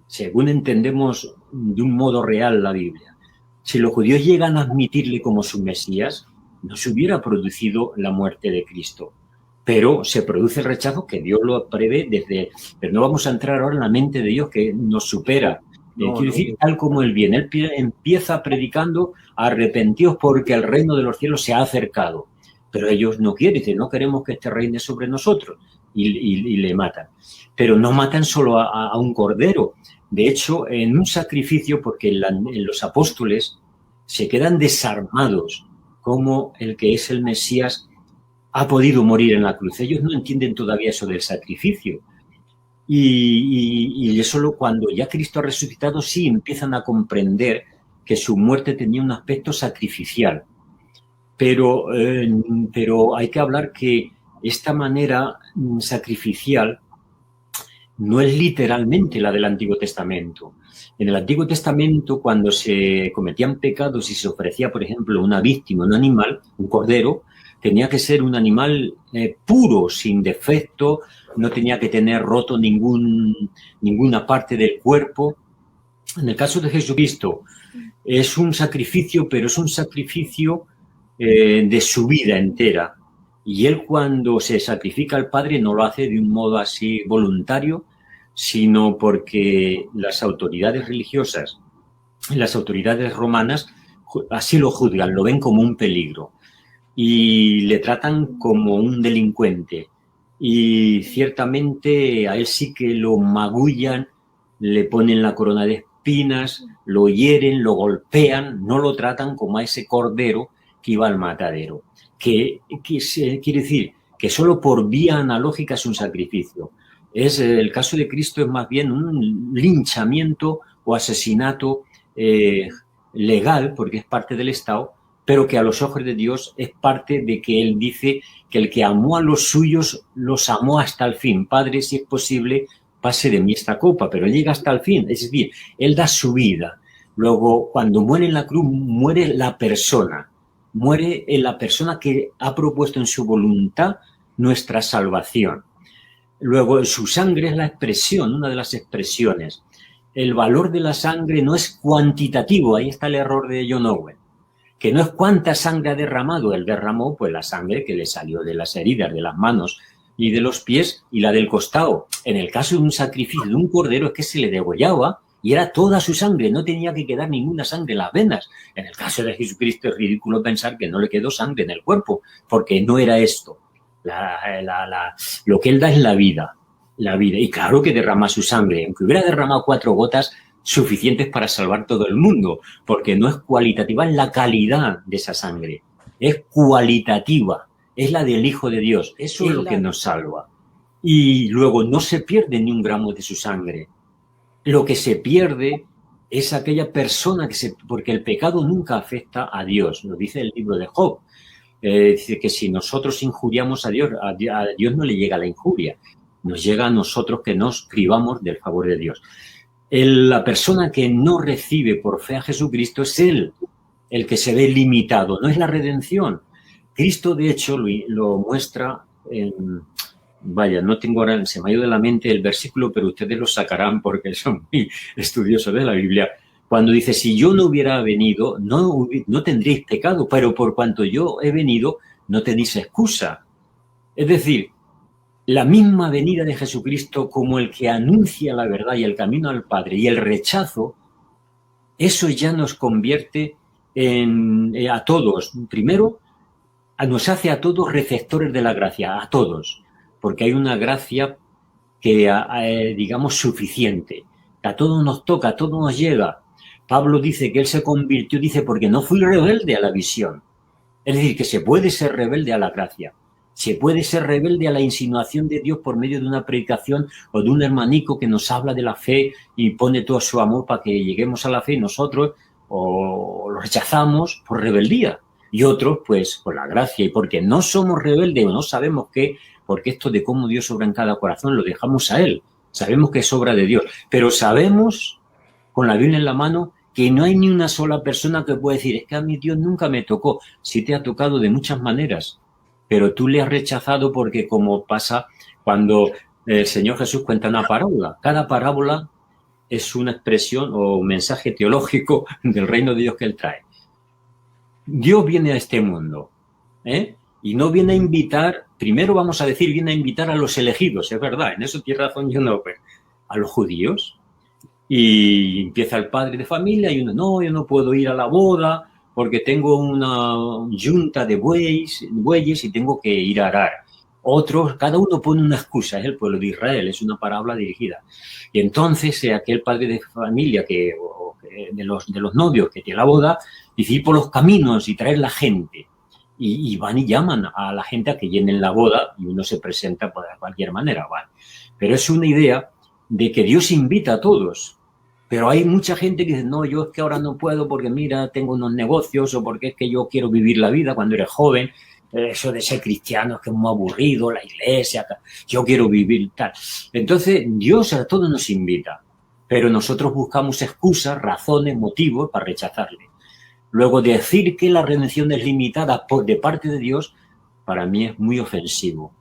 según entendemos de un modo real la Biblia, si los judíos llegan a admitirle como su Mesías, no se hubiera producido la muerte de Cristo. Pero se produce el rechazo que Dios lo prevé desde... Pero no vamos a entrar ahora en la mente de Dios que nos supera. Quiero decir, tal como Él viene. Él empieza predicando: arrepentíos porque el reino de los cielos se ha acercado. Pero ellos no quieren, dicen, no queremos que este reine sobre nosotros. Y le matan. Pero no matan solo a un cordero. De hecho, en un sacrificio, porque en los apóstoles se quedan desarmados, como el que es el Mesías ha podido morir en la cruz. Ellos no entienden todavía eso del sacrificio. Y solo cuando ya Cristo ha resucitado, sí empiezan a comprender que su muerte tenía un aspecto sacrificial. Pero hay que hablar que esta manera sacrificial no es literalmente la del Antiguo Testamento. En el Antiguo Testamento, cuando se cometían pecados y se ofrecía, por ejemplo, una víctima, un animal, un cordero, tenía que ser un animal puro, sin defecto, no tenía que tener roto ninguna parte del cuerpo. En el caso de Jesucristo, es un sacrificio, pero es un sacrificio de su vida entera. Y Él, cuando se sacrifica al Padre, no lo hace de un modo así voluntario, sino porque las autoridades religiosas, las autoridades romanas, así lo juzgan, lo ven como un peligro y le tratan como un delincuente. Y ciertamente a Él sí que lo magullan, le ponen la corona de espinas, lo hieren, lo golpean, no lo tratan como a ese cordero que iba al matadero. Quiere decir que solo por vía analógica es un sacrificio. El caso de Cristo es más bien un linchamiento o asesinato legal, porque es parte del Estado, pero que a los ojos de Dios es parte de que Él dice que el que amó a los suyos los amó hasta el fin. Padre, si es posible, pase de mí esta copa, pero Él llega hasta el fin. Es decir, Él da su vida. Luego, cuando muere en la cruz, muere la persona. Muere la persona que ha propuesto en su voluntad nuestra salvación. Luego, su sangre es la expresión, una de las expresiones. El valor de la sangre no es cuantitativo, ahí está el error de John Owen, que no es cuánta sangre ha derramado. Él derramó pues la sangre que le salió de las heridas, de las manos y de los pies y la del costado. En el caso de un sacrificio de un cordero es que se le degollaba y era toda su sangre, no tenía que quedar ninguna sangre en las venas. En el caso de Jesucristo es ridículo pensar que no le quedó sangre en el cuerpo, porque no era esto. Lo que Él da es la vida. Y claro que derrama su sangre. Aunque hubiera derramado 4 gotas, suficientes para salvar todo el mundo, porque no es cualitativa, es la calidad de esa sangre, es cualitativa, es la del Hijo de Dios, eso es lo que nos salva. Y luego no se pierde ni un gramo de su sangre. Lo que se pierde es aquella persona porque el pecado nunca afecta a Dios, lo dice el libro de Job. Dice que si nosotros injuriamos a Dios no le llega la injuria, nos llega a nosotros que nos privamos del favor de Dios. La persona que no recibe por fe a Jesucristo es él, el que se ve limitado, no es la redención. Cristo, de hecho, lo muestra no tengo ahora, se me ha ido de la mente el versículo, pero ustedes lo sacarán porque son muy estudiosos de la Biblia. Cuando dice, si yo no hubiera venido, no tendréis pecado, pero por cuanto yo he venido, no tenéis excusa. Es decir, la misma venida de Jesucristo como el que anuncia la verdad y el camino al Padre y el rechazo, eso ya nos convierte a todos. Primero, nos hace a todos receptores de la gracia, a todos, porque hay una gracia que, digamos, suficiente. A todos nos toca, a todos nos llega. Pablo dice que él se convirtió, dice, porque no fui rebelde a la visión. Es decir, que se puede ser rebelde a la gracia. Se puede ser rebelde a la insinuación de Dios por medio de una predicación o de un hermanico que nos habla de la fe y pone todo su amor para que lleguemos a la fe y nosotros o lo rechazamos por rebeldía. Y otros, pues, por la gracia y porque no somos rebeldes o no sabemos qué, porque esto de cómo Dios obra en cada corazón lo dejamos a Él. Sabemos que es obra de Dios, pero sabemos, con la Biblia en la mano, que no hay ni una sola persona que pueda decir, es que a mí Dios nunca me tocó. Sí te ha tocado de muchas maneras, pero tú le has rechazado porque como pasa cuando el Señor Jesús cuenta una parábola. Cada parábola es una expresión o un mensaje teológico del reino de Dios que Él trae. Dios viene a este mundo, y no viene a invitar, primero vamos a decir, viene a invitar a los elegidos, es verdad, en eso tiene razón a los judíos. Y empieza el padre de familia y uno, no, yo no puedo ir a la boda porque tengo una yunta de bueyes y tengo que ir a arar. Otros, cada uno pone una excusa, es el pueblo de Israel, es una parábola dirigida. Y entonces aquel padre de familia de los novios que tiene la boda, dice ir por los caminos y traer la gente. Y van y llaman a la gente a que llenen la boda y uno se presenta de cualquier manera. Bueno. Pero es una idea de que Dios invita a todos. Pero hay mucha gente que dice, no, yo es que ahora no puedo porque mira, tengo unos negocios o porque es que yo quiero vivir la vida cuando eres joven. Eso de ser cristiano es que es muy aburrido, la iglesia, yo quiero vivir tal. Entonces, Dios a todos nos invita, pero nosotros buscamos excusas, razones, motivos para rechazarle. Luego, decir que la redención es limitada de parte de Dios, para mí es muy ofensivo.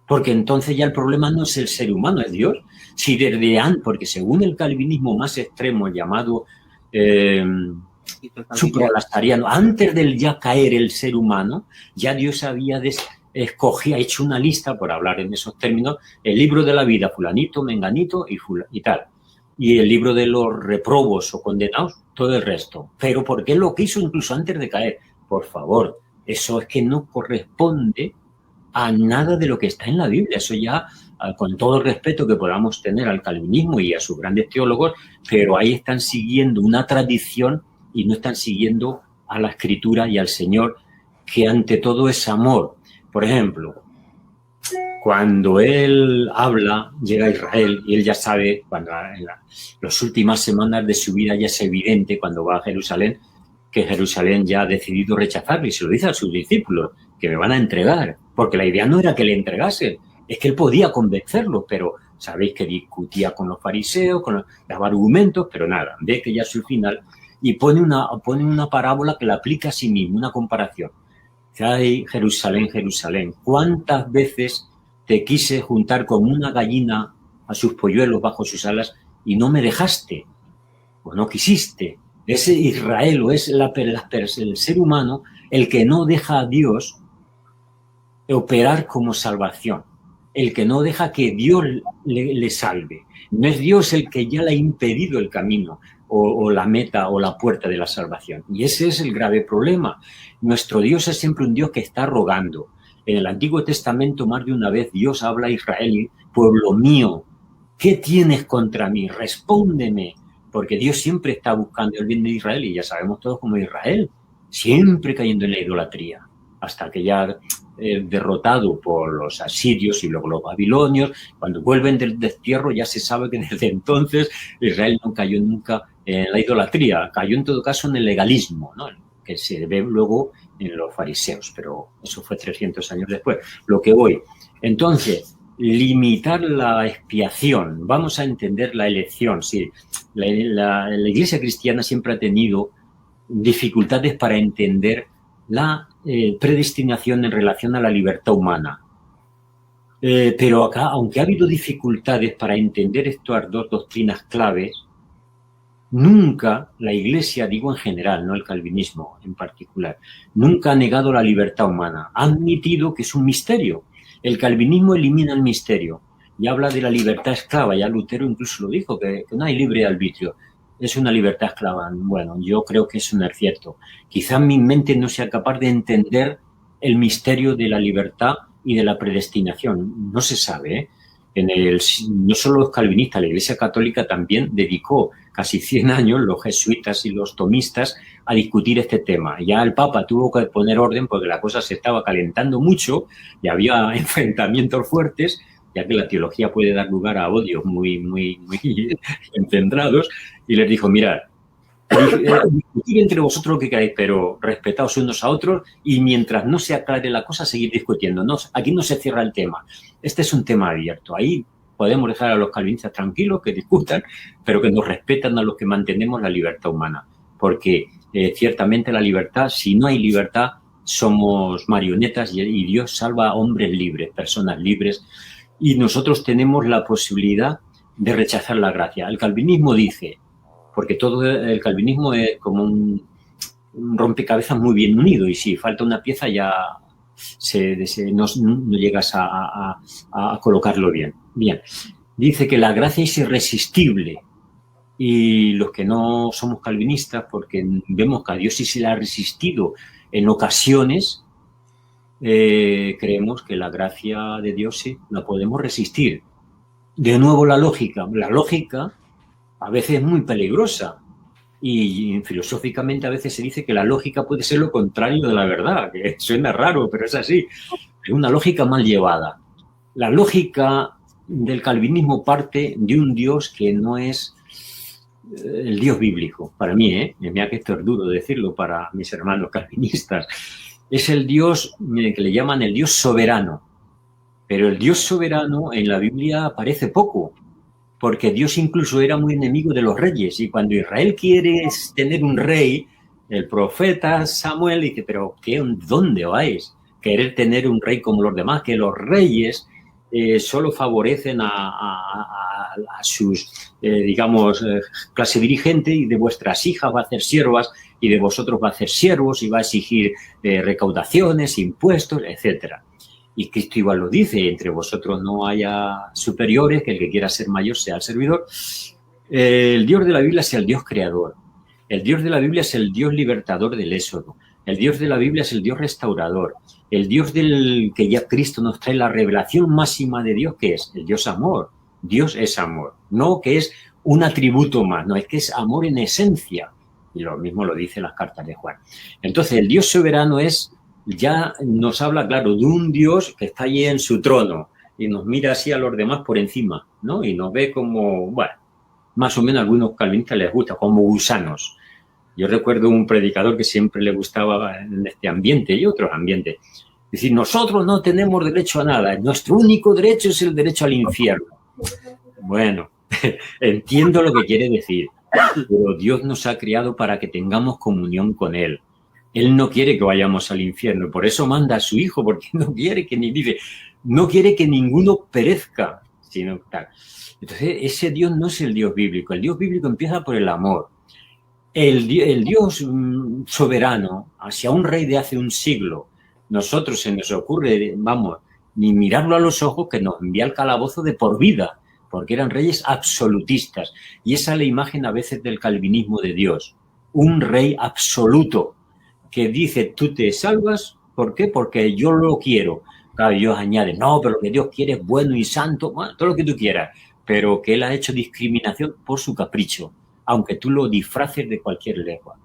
Porque entonces ya el problema no es el ser humano, es Dios. Si desde antes, porque según el calvinismo más extremo, llamado supralastariano, antes del ya caer el ser humano, ya Dios había hecho una lista, por hablar en esos términos, el libro de la vida, fulanito, menganito y tal. Y el libro de los reprobos o condenados, todo el resto. Pero ¿por qué lo quiso incluso antes de caer? Por favor, eso es que no corresponde a nada de lo que está en la Biblia. Eso ya, con todo el respeto que podamos tener al calvinismo y a sus grandes teólogos, pero ahí están siguiendo una tradición y no están siguiendo a la Escritura y al Señor, que ante todo es amor. Por ejemplo, cuando Él habla, llega a Israel y Él ya sabe, cuando en las últimas semanas de su vida ya es evidente, cuando va a Jerusalén, que Jerusalén ya ha decidido rechazarlo y se lo dice a sus discípulos, que me van a entregar, porque la idea no era que le entregase, es que él podía convencerlos, pero sabéis que discutía con los fariseos, daba argumentos, pero nada, ve que ya es su final y pone una parábola que la aplica a sí mismo, una comparación. Ay, Jerusalén, Jerusalén, ¿cuántas veces te quise juntar como una gallina a sus polluelos bajo sus alas y no me dejaste o no quisiste? Es Israel o es el ser humano el que no deja a Dios operar como salvación, el que no deja que Dios le salve. No es Dios el que ya le ha impedido el camino o la meta o la puerta de la salvación. Y ese es el grave problema. Nuestro Dios es siempre un Dios que está rogando. En el Antiguo Testamento más de una vez Dios habla a Israel, pueblo mío, ¿qué tienes contra mí? Respóndeme, porque Dios siempre está buscando el bien de Israel y ya sabemos todos cómo es Israel, siempre cayendo en la idolatría, hasta que ya derrotado por los asirios y luego los babilonios, cuando vuelven del destierro ya se sabe que desde entonces Israel no cayó nunca en la idolatría, cayó en todo caso en el legalismo, ¿no?, que se ve luego en los fariseos, pero eso fue 300 años después. Lo que voy. Entonces, limitar la expiación, vamos a entender la elección, sí. La Iglesia cristiana siempre ha tenido dificultades para entender la predestinación en relación a la libertad humana. Pero acá, aunque ha habido dificultades para entender estas dos doctrinas claves, nunca la Iglesia, digo en general, no el calvinismo en particular, nunca ha negado la libertad humana. Ha admitido que es un misterio. El calvinismo elimina el misterio y habla de la libertad esclava. Ya Lutero incluso lo dijo, que no hay libre albedrío. Es una libertad esclava. Bueno, yo creo que eso no es cierto. Quizá mi mente no sea capaz de entender el misterio de la libertad y de la predestinación. No se sabe, ¿eh? No solo los calvinistas, la Iglesia Católica también dedicó casi 100 años, los jesuitas y los tomistas, a discutir este tema. Ya el Papa tuvo que poner orden porque la cosa se estaba calentando mucho y había enfrentamientos fuertes, ya que la teología puede dar lugar a odios muy encendrados, y les dijo, mirad, discutir entre vosotros lo que queráis, pero respetaos unos a otros y mientras no se aclare la cosa, seguir discutiendo. No, aquí no se cierra el tema. Este es un tema abierto. Ahí podemos dejar a los calvinistas tranquilos, que discutan, pero que nos respetan a los que mantenemos la libertad humana. Porque ciertamente la libertad, si no hay libertad, somos marionetas y Dios salva a hombres libres, personas libres, y nosotros tenemos la posibilidad de rechazar la gracia. El calvinismo dice, porque todo el calvinismo es como un rompecabezas muy bien unido y si falta una pieza ya no llegas a colocarlo bien. Bien, dice que la gracia es irresistible y los que no somos calvinistas, porque vemos que a Dios sí se le ha resistido en ocasiones, creemos que la gracia de Dios sí la podemos resistir. De nuevo la lógica a veces es muy peligrosa y filosóficamente a veces se dice que la lógica puede ser lo contrario de la verdad, que suena raro, pero es así. Es una lógica mal llevada. La lógica del calvinismo parte de un Dios que no es el Dios bíblico, para mí, mira que esto es duro decirlo para mis hermanos calvinistas. Es el Dios que le llaman el Dios soberano, pero el Dios soberano en la Biblia aparece poco, porque Dios incluso era muy enemigo de los reyes y cuando Israel quiere tener un rey, el profeta Samuel dice, pero ¿dónde vais? Querer tener un rey como los demás, que los reyes solo favorecen a sus, clase dirigente y de vuestras hijas va a hacer siervas y de vosotros va a hacer siervos y va a exigir recaudaciones, impuestos, etcétera. Y Cristo igual lo dice, entre vosotros no haya superiores, que el que quiera ser mayor sea el servidor. El Dios de la Biblia es el Dios creador. El Dios de la Biblia es el Dios libertador del Éxodo. El Dios de la Biblia es el Dios restaurador. El Dios del que ya Cristo nos trae la revelación máxima de Dios, que es el Dios amor. Dios es amor. No que es un atributo más, no, es que es amor en esencia. Y lo mismo lo dice las cartas de Juan. Entonces, el Dios soberano ya nos habla, claro, de un Dios que está allí en su trono y nos mira así a los demás por encima, ¿no? Y nos ve como, bueno, más o menos a algunos calvinistas les gusta, como gusanos. Yo recuerdo un predicador que siempre le gustaba en este ambiente y otros ambientes. Es decir, nosotros no tenemos derecho a nada, nuestro único derecho es el derecho al infierno. Bueno, entiendo lo que quiere decir, pero Dios nos ha creado para que tengamos comunión con Él. Él no quiere que vayamos al infierno, por eso manda a su Hijo, porque no quiere que ninguno perezca, sino tal. Entonces, ese Dios no es el Dios bíblico. El Dios bíblico empieza por el amor. El Dios soberano, hacia un rey de hace un siglo, nosotros se nos ocurre, ni mirarlo a los ojos, que nos envía al calabozo de por vida, porque eran reyes absolutistas. Y esa es la imagen a veces del calvinismo de Dios. Un rey absoluto, que dice, tú te salvas, ¿por qué? Porque yo lo quiero. Claro, Dios añade, no, pero lo que Dios quiere es bueno y santo, bueno, todo lo que tú quieras, pero que Él ha hecho discriminación por su capricho. aunque tú lo disfraces de cualquier lengua.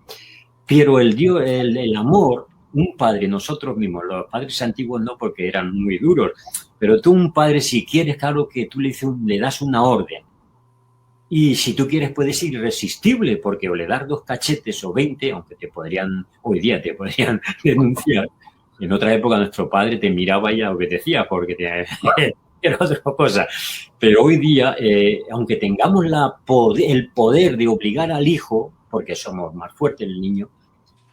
Pero el amor, un padre, nosotros mismos, los padres antiguos no, porque eran muy duros, pero tú, un padre, si quieres, claro que tú le das una orden. Y si tú quieres, puedes ser irresistible, porque o le das 2 cachetes o 20, aunque hoy día te podrían denunciar. En otra época nuestro padre te miraba y ya obedecía, porque era otra cosa. Pero hoy día, aunque tengamos el poder de obligar al hijo, porque somos más fuertes el niño,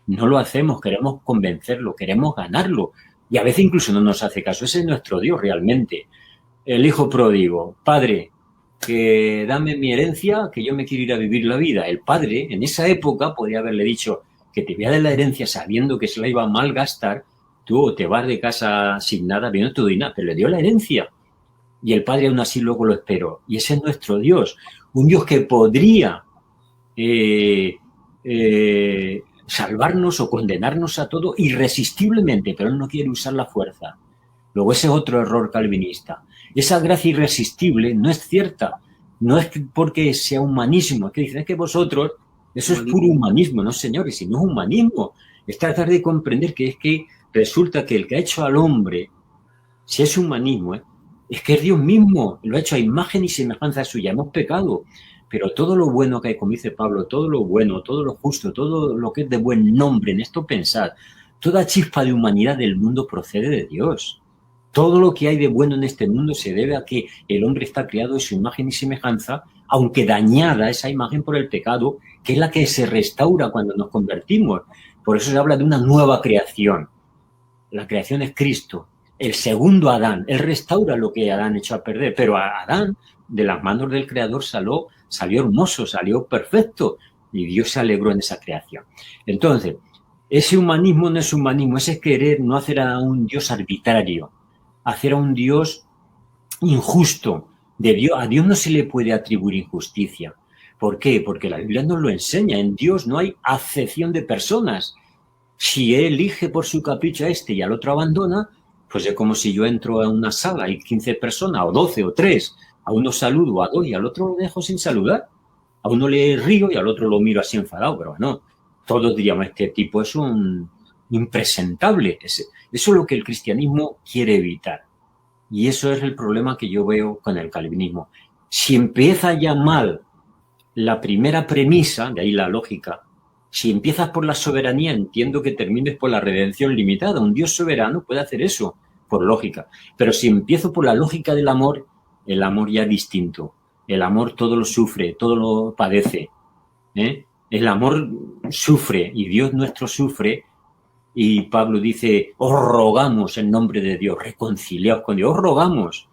no lo hacemos, queremos convencerlo, queremos ganarlo. Y a veces incluso no nos hace caso. Ese es nuestro Dios realmente. El hijo pródigo, padre, que dame mi herencia, que yo me quiero ir a vivir la vida. El padre, en esa época, podría haberle dicho que te voy a dar la herencia sabiendo que se la iba a malgastar, tú te vas de casa sin nada, bien no te doy nada, pero le dio la herencia. Y el padre aún así luego lo esperó. Y ese es nuestro Dios. Un Dios que podría salvarnos o condenarnos a todo irresistiblemente, pero él no quiere usar la fuerza. Luego ese es otro error calvinista. Esa gracia irresistible no es cierta. No es porque sea humanismo. Es que dicen, es que vosotros, eso es puro humanismo. No, señores, si no es humanismo. Es tratar de comprender que es que resulta que el que ha hecho al hombre, si es humanismo, es que es Dios mismo. Lo ha hecho a imagen y semejanza suya. Hemos pecado. Pero todo lo bueno que hay, como dice Pablo, todo lo bueno, todo lo justo, todo lo que es de buen nombre, en esto pensad, toda chispa de humanidad del mundo procede de Dios. Todo lo que hay de bueno en este mundo se debe a que el hombre está creado en su imagen y semejanza, aunque dañada esa imagen por el pecado, que es la que se restaura cuando nos convertimos. Por eso se habla de una nueva creación. La creación es Cristo, el segundo Adán. Él restaura lo que Adán echó a perder, pero a Adán, de las manos del Creador, salió hermoso, salió perfecto, y Dios se alegró en esa creación. Entonces, ese humanismo no es humanismo, ese es querer no hacer a un Dios arbitrario, hacer a un Dios injusto. A Dios no se le puede atribuir injusticia. ¿Por qué? Porque la Biblia nos lo enseña. En Dios no hay acepción de personas. Si Él elige por su capricho a este y al otro abandona, pues es como si yo entro a una sala y 15 personas, o 12 o 3, a uno saludo, a 2 y al otro lo dejo sin saludar. A uno le río y al otro lo miro así enfadado, pero bueno, todos diríamos, este tipo es un impresentable. Eso es lo que el cristianismo quiere evitar. Y eso es el problema que yo veo con el calvinismo. Si empieza ya mal la primera premisa, de ahí la lógica, si empiezas por la soberanía, entiendo que termines por la redención limitada. Un Dios soberano puede hacer eso, por lógica. Pero si empiezo por la lógica del amor, el amor ya es distinto. El amor todo lo sufre, todo lo padece. El amor sufre y Dios nuestro sufre. Y Pablo dice, os rogamos en nombre de Dios, reconciliaos con Dios, os rogamos.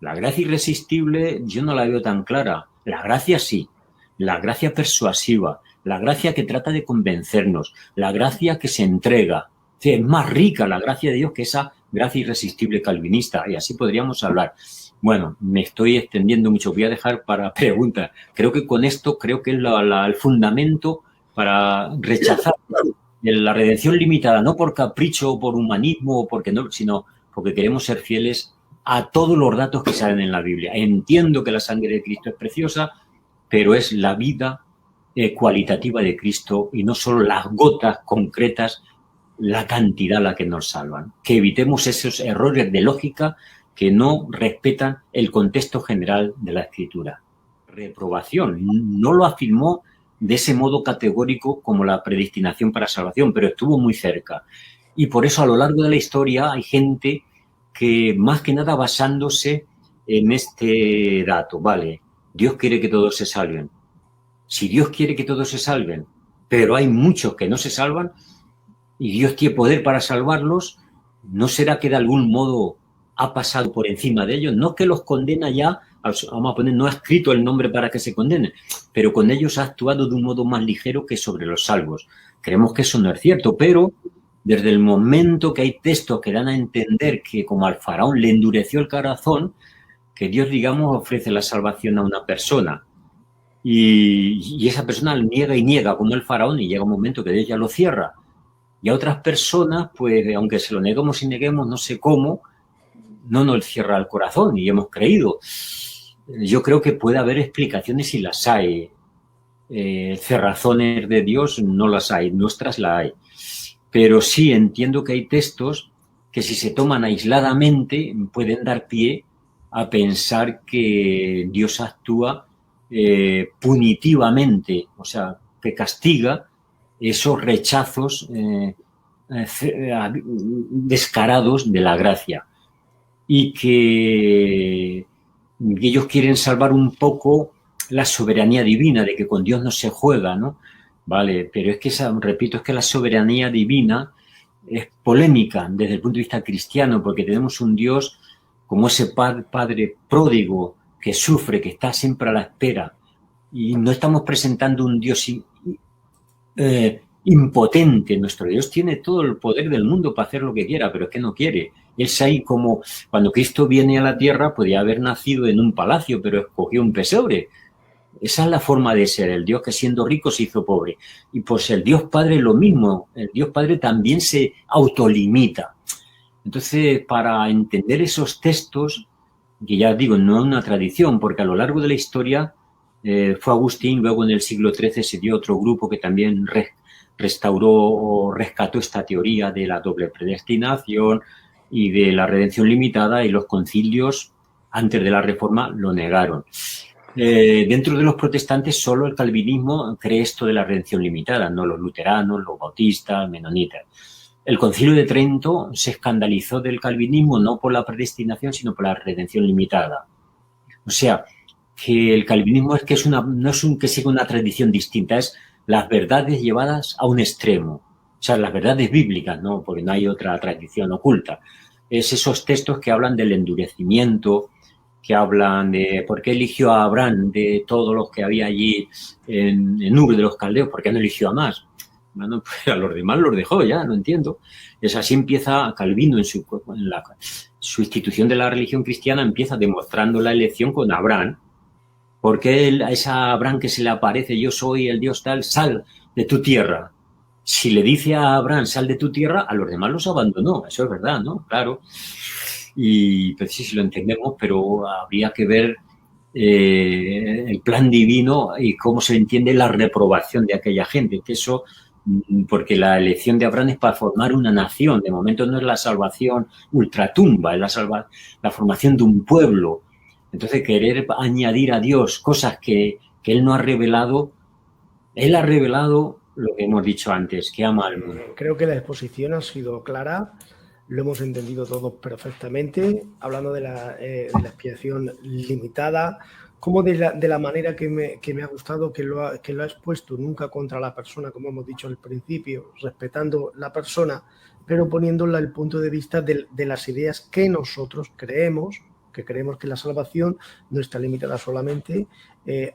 La gracia irresistible yo no la veo tan clara. La gracia sí, la gracia persuasiva, la gracia que trata de convencernos, la gracia que se entrega. Es más rica la gracia de Dios que esa gracia irresistible calvinista. Y así podríamos hablar. Bueno, me estoy extendiendo mucho. Voy a dejar para preguntas. Creo que con esto, creo que es el fundamento para rechazar la redención limitada, no por capricho o por humanismo, o porque no, sino porque queremos ser fieles a todos los datos que salen en la Biblia. Entiendo que la sangre de Cristo es preciosa, pero es la vida cualitativa de Cristo y no solo las gotas concretas, la cantidad la que nos salvan. Que evitemos esos errores de lógica que no respetan el contexto general de la Escritura. Reprobación, no lo afirmó de ese modo categórico como la predestinación para salvación, pero estuvo muy cerca. Y por eso a lo largo de la historia hay gente que más que nada basándose en este dato, vale, Dios quiere que todos se salven. Si Dios quiere que todos se salven, pero hay muchos que no se salvan y Dios tiene poder para salvarlos, ¿no será que de algún modo ha pasado por encima de ellos? No que los condena ya, vamos a poner, no ha escrito el nombre para que se condenen, pero con ellos ha actuado de un modo más ligero que sobre los salvos. Creemos que eso no es cierto, pero desde el momento que hay textos que dan a entender que como al faraón le endureció el corazón, que Dios, digamos, ofrece la salvación a una persona y esa persona niega y niega como el faraón y llega un momento que Dios ya lo cierra. Y a otras personas, pues aunque se lo neguemos y neguemos, no sé cómo, no nos cierra el corazón y hemos creído. Yo creo que puede haber explicaciones y las hay. cerrazones de Dios no las hay, nuestras las hay. Pero sí entiendo que hay textos que si se toman aisladamente pueden dar pie a pensar que Dios actúa punitivamente, o sea, que castiga esos rechazos descarados de la gracia y que ellos quieren salvar un poco la soberanía divina, de que con Dios no se juega, ¿no? Vale, pero es que, repito, es que la soberanía divina es polémica desde el punto de vista cristiano, porque tenemos un Dios como ese padre pródigo que sufre, que está siempre a la espera, y no estamos presentando un Dios impotente. Nuestro Dios tiene todo el poder del mundo para hacer lo que quiera, pero es que no quiere. Es ahí como cuando Cristo viene a la tierra, podía haber nacido en un palacio, pero escogió un pesebre. Esa es la forma de ser, el Dios que siendo rico se hizo pobre. Y pues el Dios Padre lo mismo, el Dios Padre también se autolimita. Entonces, para entender esos textos, que ya digo, no es una tradición, porque a lo largo de la historia fue Agustín, luego en el siglo XIII se dio otro grupo que también restauró o rescató esta teoría de la doble predestinación y de la redención limitada, y los concilios antes de la Reforma lo negaron. Dentro de los protestantes solo el calvinismo cree esto de la redención limitada, no los luteranos, los bautistas, menonitas. El Concilio de Trento se escandalizó del calvinismo no por la predestinación, sino por la redención limitada. O sea, que el calvinismo es que no es que siga una tradición distinta, es las verdades llevadas a un extremo. O sea, las verdades bíblicas, ¿no? Porque no hay otra tradición oculta. Es esos textos que hablan del endurecimiento, que hablan de por qué eligió a Abraham de todos los que había allí en Ur de los Caldeos, por qué no eligió a más. Bueno, pues a los demás los dejó ya, no entiendo. Es así empieza Calvino en su institución de la religión cristiana, empieza demostrando la elección con Abraham. Porque a esa Abraham que se le aparece, yo soy el Dios tal, sal de tu tierra. Si le dice a Abraham, sal de tu tierra, a los demás los abandonó. Eso es verdad, ¿no? Claro. Y pues sí lo entendemos, pero habría que ver el plan divino y cómo se entiende la reprobación de aquella gente. Que eso, porque la elección de Abraham es para formar una nación. De momento no es la salvación ultratumba, es la formación de un pueblo. Entonces, querer añadir a Dios cosas que Él no ha revelado, Él ha revelado lo que hemos dicho antes, que ama al mundo. Creo que la exposición ha sido clara, lo hemos entendido todos perfectamente, hablando de la expiación limitada, como de la manera que me ha gustado que lo ha expuesto, nunca contra la persona, como hemos dicho al principio, respetando la persona, pero poniéndola el punto de vista de las ideas que nosotros creemos, que la salvación no está limitada solamente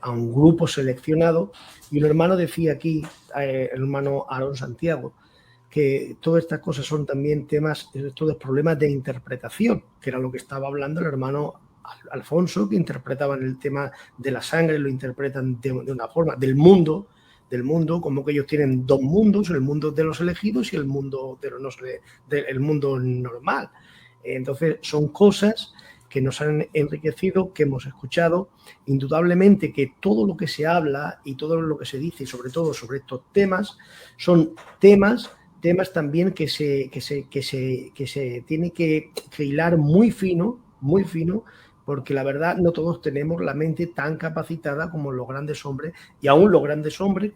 a un grupo seleccionado. Y un hermano decía aquí, el hermano Aarón Santiago, que todas estas cosas son también todos problemas de interpretación, que era lo que estaba hablando el hermano Alfonso, que interpretaban el tema de la sangre, lo interpretan de una forma, del mundo, como que ellos tienen dos mundos, el mundo de los elegidos y el mundo el mundo normal. Entonces son cosas que nos han enriquecido, que hemos escuchado. Indudablemente que todo lo que se habla y todo lo que se dice, y sobre todo sobre estos temas, son temas también que se tiene que hilar muy fino, porque la verdad no todos tenemos la mente tan capacitada como los grandes hombres, y aún los grandes hombres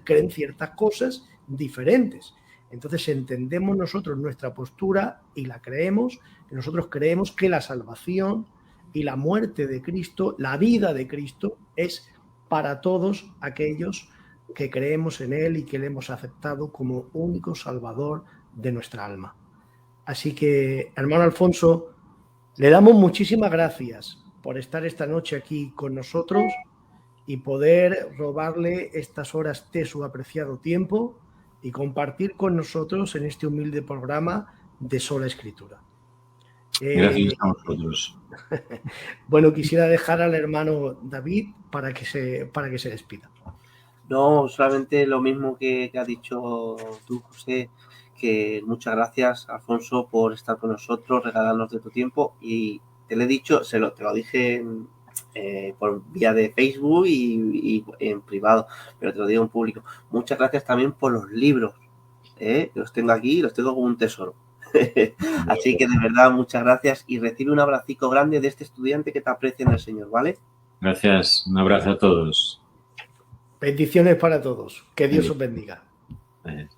creen ciertas cosas diferentes. Entonces entendemos nosotros nuestra postura y la creemos. Nosotros creemos que la salvación y la muerte de Cristo, la vida de Cristo, es para todos aquellos que creemos en Él y que le hemos aceptado como único Salvador de nuestra alma. Así que, hermano Alfonso, le damos muchísimas gracias por estar esta noche aquí con nosotros y poder robarle estas horas de su apreciado tiempo y compartir con nosotros en este humilde programa de Sola Escritura. Gracias a vosotros. Bueno, quisiera dejar al hermano David para que se despida. No, solamente lo mismo que has dicho tú, José, que muchas gracias, Alfonso, por estar con nosotros, regalarnos de tu tiempo. Y te lo he dicho, te lo dije por vía de Facebook y en privado, pero te lo digo en público. Muchas gracias también por los libros, que los tengo aquí, los tengo como un tesoro. Así que de verdad, muchas gracias y recibe un abracico grande de este estudiante que te aprecia en el Señor, ¿vale? Gracias, un abrazo a todos. Bendiciones para todos. Que Dios os bendiga. Gracias.